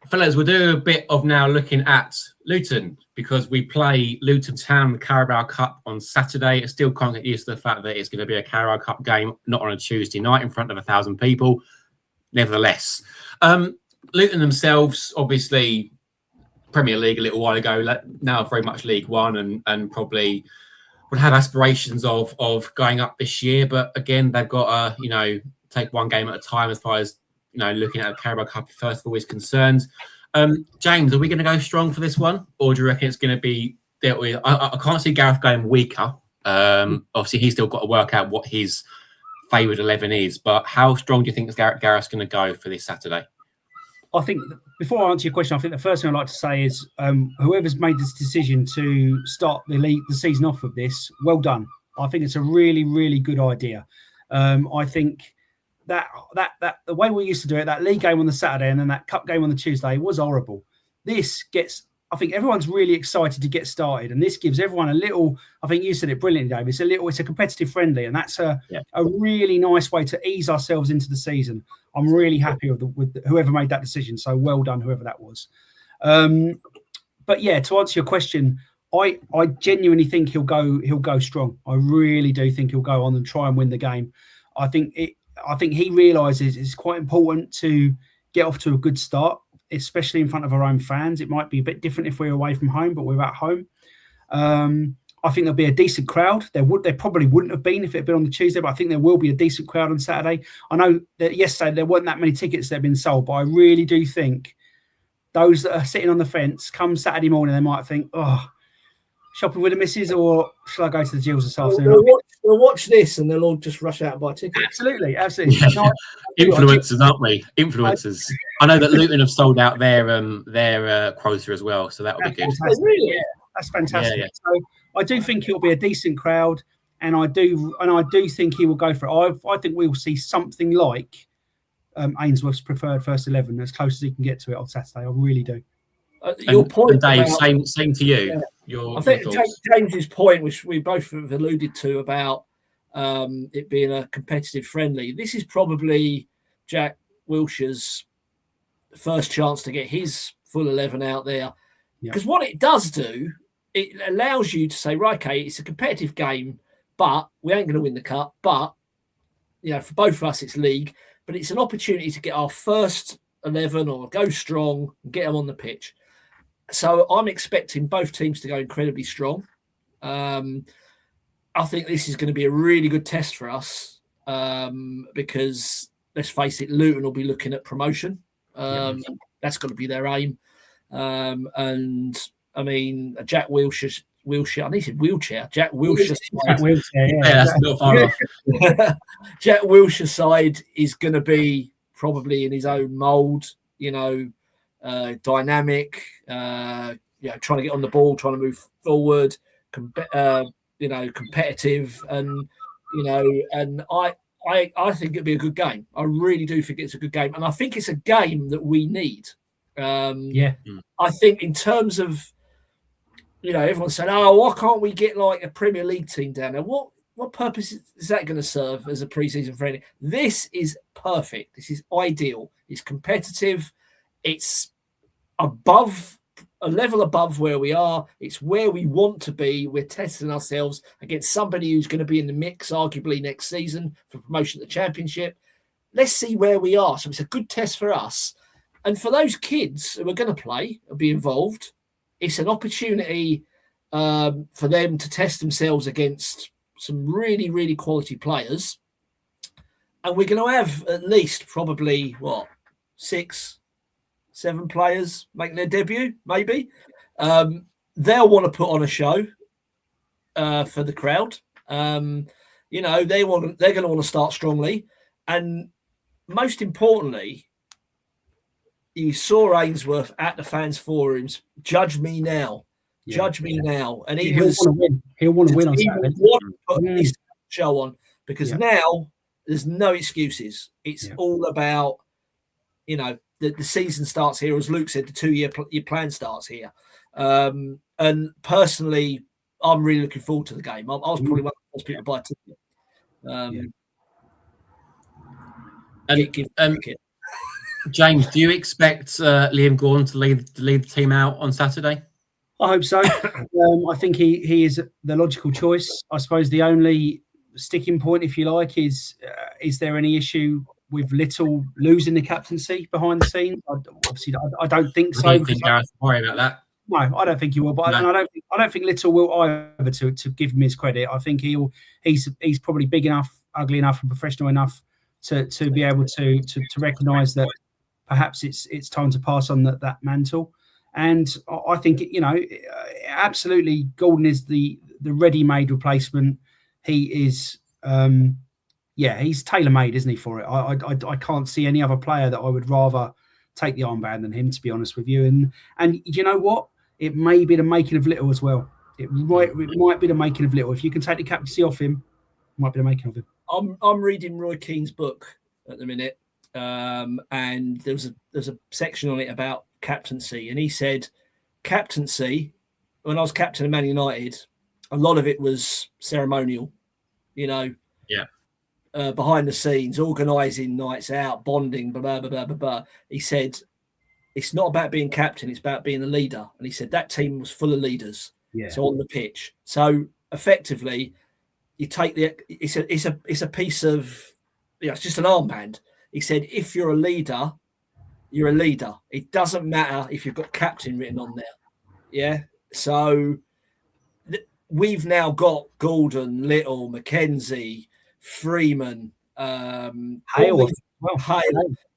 Fellas, we'll do a bit of now looking at Luton because we play Luton Town, the Carabao Cup on Saturday. I still can't get used to the fact that it's going to be a Carabao Cup game, not on a Tuesday night in front of 1,000 people. Nevertheless, Luton themselves, obviously, Premier League a little while ago, now very much League One, and probably would have aspirations of going up this year. But again, they've got to take one game at a time as far as looking at the Carabao Cup first of all is concerned. James, are we going to go strong for this one, or do you reckon it's going to be dealt with? I can't see Gareth going weaker. Obviously, he's still got to work out what his favoured 11 is. But how strong do you think Gareth's going to go for this Saturday? I think before I answer your question, I think the first thing I'd like to say is whoever's made this decision to start the season off with this, well done. I think it's a really, really good idea. I think that the way we used to do it, that league game on the Saturday and then that cup game on the Tuesday, was horrible. I think everyone's really excited to get started, and this gives everyone a little. I think you said it brilliantly, Dave. It's a competitive friendly, and that's a really nice way to ease ourselves into the season. I'm really happy with whoever made that decision. So well done, whoever that was. But yeah, to answer your question, I genuinely think he'll go strong. I really do think he'll go on and try and win the game. I think he realises it's quite important to get off to a good start, especially in front of our own fans. It might be a bit different if we're away from home, but we're at home. I think there'll be a decent crowd. There probably wouldn't have been if it had been on the Tuesday, but I think there will be a decent crowd on Saturday. I know that yesterday there weren't that many tickets that have been sold, but I really do think those that are sitting on the fence come Saturday morning, they might think, shopping with the missus, or shall I go to the Gills this afternoon? They'll watch this and they'll all just rush out and buy tickets. Absolutely. Yeah. No, influencers, aren't we? Influencers. I know that Luton have sold out their quota as well, so that will be good. Really? Yeah, that's fantastic. Yeah. So I do think it'll be a decent crowd, and I do think he will go for it. I think we will see something like Ainsworth's preferred first 11, as close as he can get to it on Saturday. I really do. Your point, Dave, same to you. Yeah. I think James's point, which we both have alluded to about it being a competitive friendly. This is probably Jack Wilshere's first chance to get his full 11 out there, because what it does do, it allows you to say, right, okay, it's a competitive game, but we ain't going to win the cup. But for both of us, it's league, but it's an opportunity to get our first 11 or go strong and get them on the pitch. So I'm expecting both teams to go incredibly strong. I think this is going to be a really good test for us because let's face it, Luton will be looking at promotion. That's got to be their aim. And I mean, Jack Wilshere. I need to wheelchair. Jack Wilshere. That's not far off. Jack Wilshere side is going to be probably in his own mould. Dynamic. trying to get on the ball, trying to move forward. Competitive, and I think it'd be a good game. I really do think it's a good game, and I think it's a game that we need. I think in terms of, everyone said, "Oh, why can't we get like a Premier League team down there?" What purpose is that going to serve as a pre-season friendly? This is perfect. This is ideal. It's competitive. It's above a level above where we are. It's where we want to be. We're testing ourselves against somebody who's going to be in the mix, arguably next season for promotion to the Championship. Let's see where we are. So it's a good test for us. And for those kids who are going to play or be involved, it's an opportunity for them to test themselves against some really, really quality players. And we're going to have at least probably, 6, 7 players making their debut, maybe. They'll want to put on a show for the crowd. They're going to want to start strongly. And most importantly, you saw Ainsworth at the fans forums. Judge me now. Judge me now. And he'll want to win. He'll want to win on Saturday. Want to put this show on because now there's no excuses. It's all about, the season starts here. As Luke said, the 2-year plan starts here. And personally, I'm really looking forward to the game. I was probably one of the first people to buy a ticket. James, do you expect Liam Gordon to lead the team out on Saturday? I hope so. I think he is the logical choice. I suppose the only sticking point, if you like, is there any issue with Little losing the captaincy behind the scenes? Obviously, I don't think so. I don't think Gareth will worry about that. No, I don't think he will. But I don't think Little will either. To give him his credit, I think he's probably big enough, ugly enough, and professional enough to be able to recognise that perhaps it's time to pass on that mantle. And I think absolutely, Gordon is the ready-made replacement. He is, he's tailor-made, isn't he, for it? I can't see any other player that I would rather take the armband than him, to be honest with you. And you know what? It may be the making of Little as well. It might be the making of Little. If you can take the captaincy off him, it might be the making of him. I'm reading Roy Keane's book at the minute, and there's a section on it about captaincy, and he said captaincy, when I was captain of Man United, a lot of it was ceremonial, behind the scenes, organising nights out, bonding, blah, blah, blah, blah, blah. He said, it's not about being captain, it's about being a leader. And he said that team was full of leaders. So on the pitch. So effectively, you take it's a piece of, it's just an armband. He said, if you're a leader, you're a leader. It doesn't matter if you've got captain written on there. Yeah. So we've now got Gordon, Little, McKenzie, Freeman, Hale,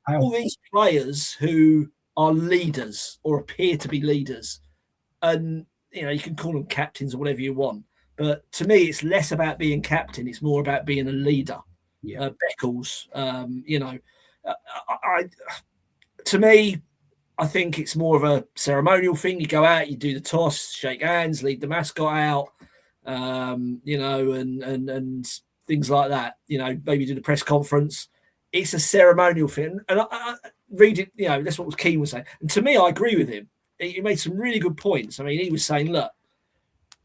all these players who are leaders or appear to be leaders. And, you can call them captains or whatever you want. But to me, it's less about being captain. It's more about being a leader. Beckles, to me, I think it's more of a ceremonial thing. You go out, you do the toss, shake hands, lead the mascot out, and things like that. Maybe do the press conference. It's a ceremonial thing. And I read it, that's what Keane was saying. And to me, I agree with him. He made some really good points. I mean, he was saying, look,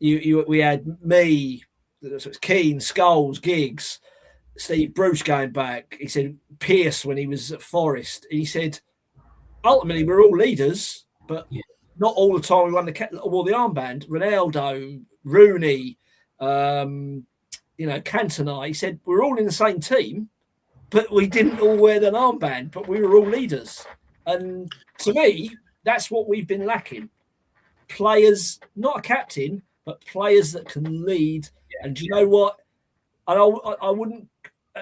we had me, so it's Keane, Scholes, Giggs, Steve Bruce going back. He said Pearce when he was at Forest. And he said, ultimately, we're all leaders, but not all the time we won the armband. Ronaldo, Rooney, Cantona. He said we're all in the same team, but we didn't all wear the armband, but we were all leaders. And to me, that's what we've been lacking. Players, not a captain, but players that can lead. And do you know what? I wouldn't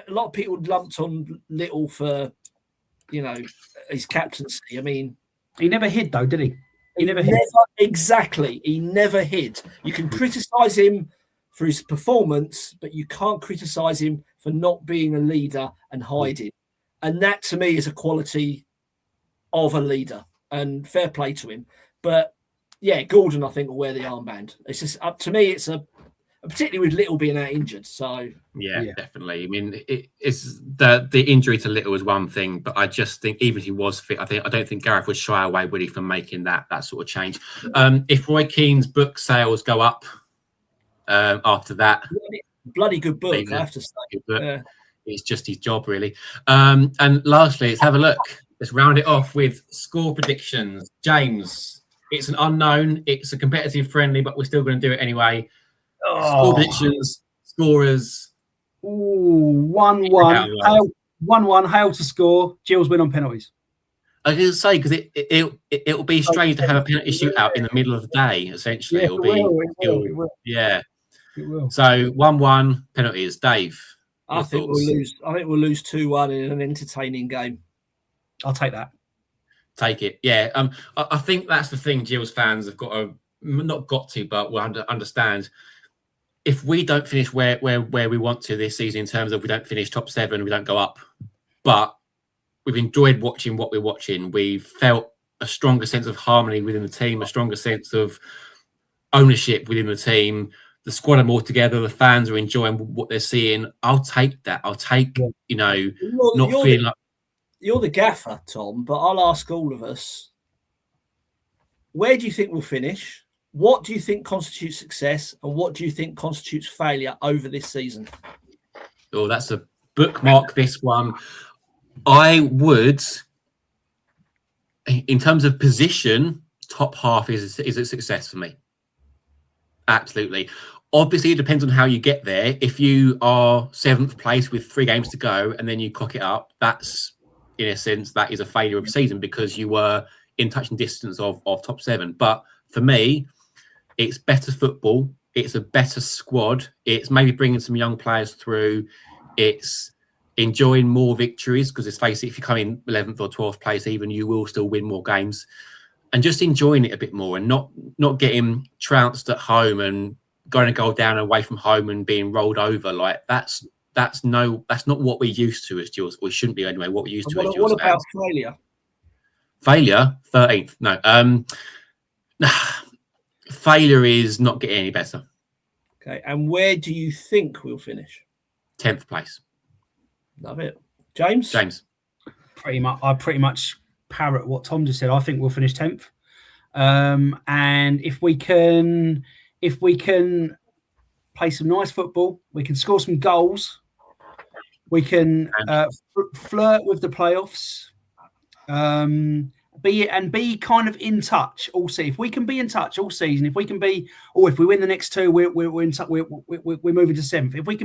a lot of people lumped on Little for, his captaincy. I mean, he never hid though, did he? He never hid. Exactly. He never hid. You can criticise him for his performance, but you can't criticise him for not being a leader and hiding. And that, to me, is a quality of a leader. And fair play to him. But yeah, Gordon, I think, will wear the armband. It's just up to me. It's particularly with Little being out injured. So yeah. Definitely. I mean, it's the injury to Little is one thing, but I just think even if he was fit, I don't think Gareth would shy away, would he, from making that sort of change. If Roy Keane's book sales go up after that, bloody good book, I have to say. It's just his job, really. And lastly, let's have a look. Let's round it off with score predictions. James, it's an unknown. It's a competitive friendly, but we're still going to do it anyway. Score predictions, scorers. 1-1. 1-1. Hale to score. Gills win on penalties. I was going to say, because it'll be strange to have a penalty shootout in the middle of the day, essentially. Yeah, it will. Yeah. It will. So 1-1 penalties. Dave, I think we'll lose. I think we'll lose 2-1 in an entertaining game. I'll take that. Take it. Yeah. I think that's the thing Gills fans have got to, not got to, but will understand. If we don't finish where we want to this season, in terms of we don't finish top 7, we don't go up, but we've enjoyed watching what we're watching. We've felt a stronger sense of harmony within the team, a stronger sense of ownership within the team. The squad are more together. The fans are enjoying what they're seeing. I'll take that. I'll take, not feeling like... You're the gaffer, Tom, but I'll ask all of us, where do you think we'll finish? What do you think constitutes success? And what do you think constitutes failure over this season? Oh, that's a bookmark, this one. I would, in terms of position, top half is a success for me. Absolutely. Obviously, it depends on how you get there. If you are 7th place with 3 games to go and then you cock it up, that's, in a sense, that is a failure of the season because you were in touching distance of top 7. But for me, it's better football. It's a better squad. It's maybe bringing some young players through. It's enjoying more victories because, let's face it, if you come in 11th or 12th place even, you will still win more games. And just enjoying it a bit more and not getting trounced at home and going to go down away from home and being rolled over. Like that's not what we're used to as Gills. We shouldn't be anyway. What we're used to as Gills. What about failure? Failure, 13th. No. Failure is not getting any better. Okay, and where do you think we'll finish? 10th place. Love it, James. I pretty much parrot what Tom just said. I think we'll finish 10th, and if we can play some nice football, we can score some goals, we can flirt with the playoffs. Be kind of in touch all season. If we can be in touch all season, if we win the next 2, we're in touch. We're moving to 7th. If we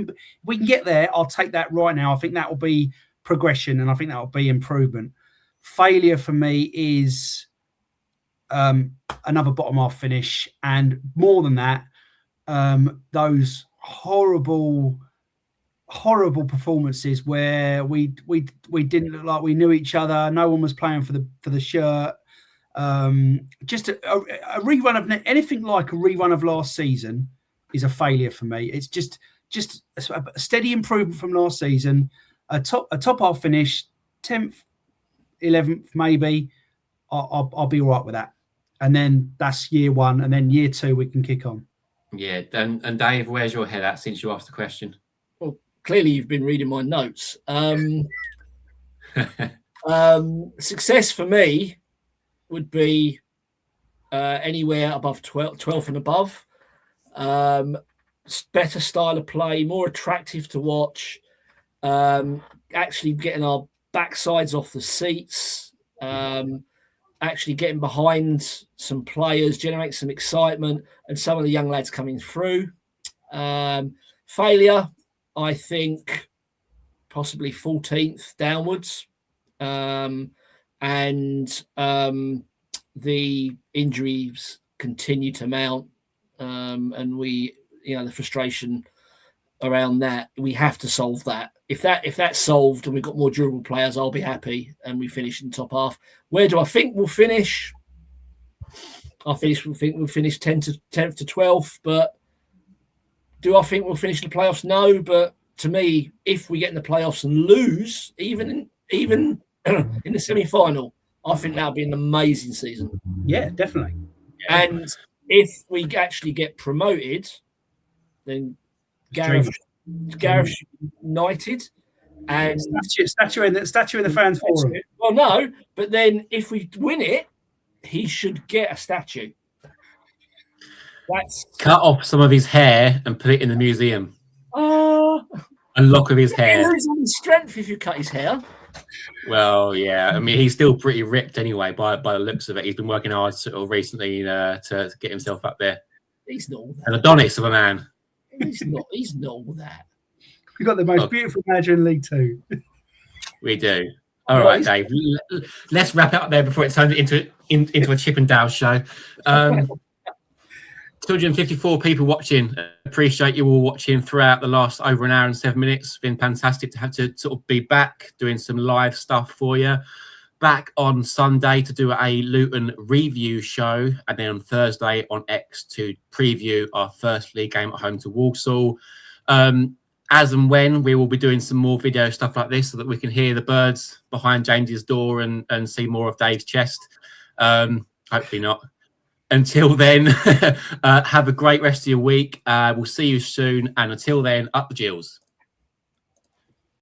can get there, I'll take that right now. I think that will be progression, and I think that will be improvement. Failure for me is another bottom half finish, and more than that, those horrible performances where we didn't look like we knew each other. No one was playing for the shirt. Just a rerun of anything like a rerun of last season is a failure for me. It's just a steady improvement from last season. A top half finish, 10th, 11th maybe. I'll be all right with that. And then that's year 1, and then year 2 we can kick on. Yeah, and Dave, where's your head at since you asked the question? Well, clearly you've been reading my notes. Success for me would be anywhere above 12th and above. Better style of play, more attractive to watch. Actually getting our backsides off the seats. Actually getting behind some players, generate some excitement, and some of the young lads coming through. Failure, I think, possibly 14th downwards. And the injuries continue to mount. And the frustration around that. We have to solve that. If that's solved and we've got more durable players, I'll be happy and we finish in the top half. Where do I think we'll finish? I think we'll finish 10th to 12th, but do I think we'll finish in the playoffs? No, but to me, if we get in the playoffs and lose, even in the semi-final, I think that'll be an amazing season. Yeah, definitely. And if we actually get promoted, then Gareth should be knighted. And statue in the fans forum. Well, no, but then if we win it, he should get a statue. That's cut off some of his hair and put it in the museum. A lock of his hair. He loses all his strength if you cut his hair. Well, yeah. I mean, he's still pretty ripped anyway. By the looks of it, he's been working hard sort of recently to get himself up there. He's not all that. An Adonis of a man. He's not all that. We've got the most beautiful manager in League Two. We do. All right, Dave. Let's wrap it up there before it turns into a Chip and Dale show. 254 people watching. Appreciate you all watching throughout the last over an hour and 7 minutes. It's been fantastic to have to sort of be back doing some live stuff for you. Back on Sunday to do a Luton review show, and then on Thursday on X to preview our first league game at home to Walsall. As and when we will be doing some more video stuff like this so that we can hear the birds behind James's door and see more of Dave's chest. Hopefully not. Until then, have a great rest of your week. We'll see you soon. And until then, up the Gills.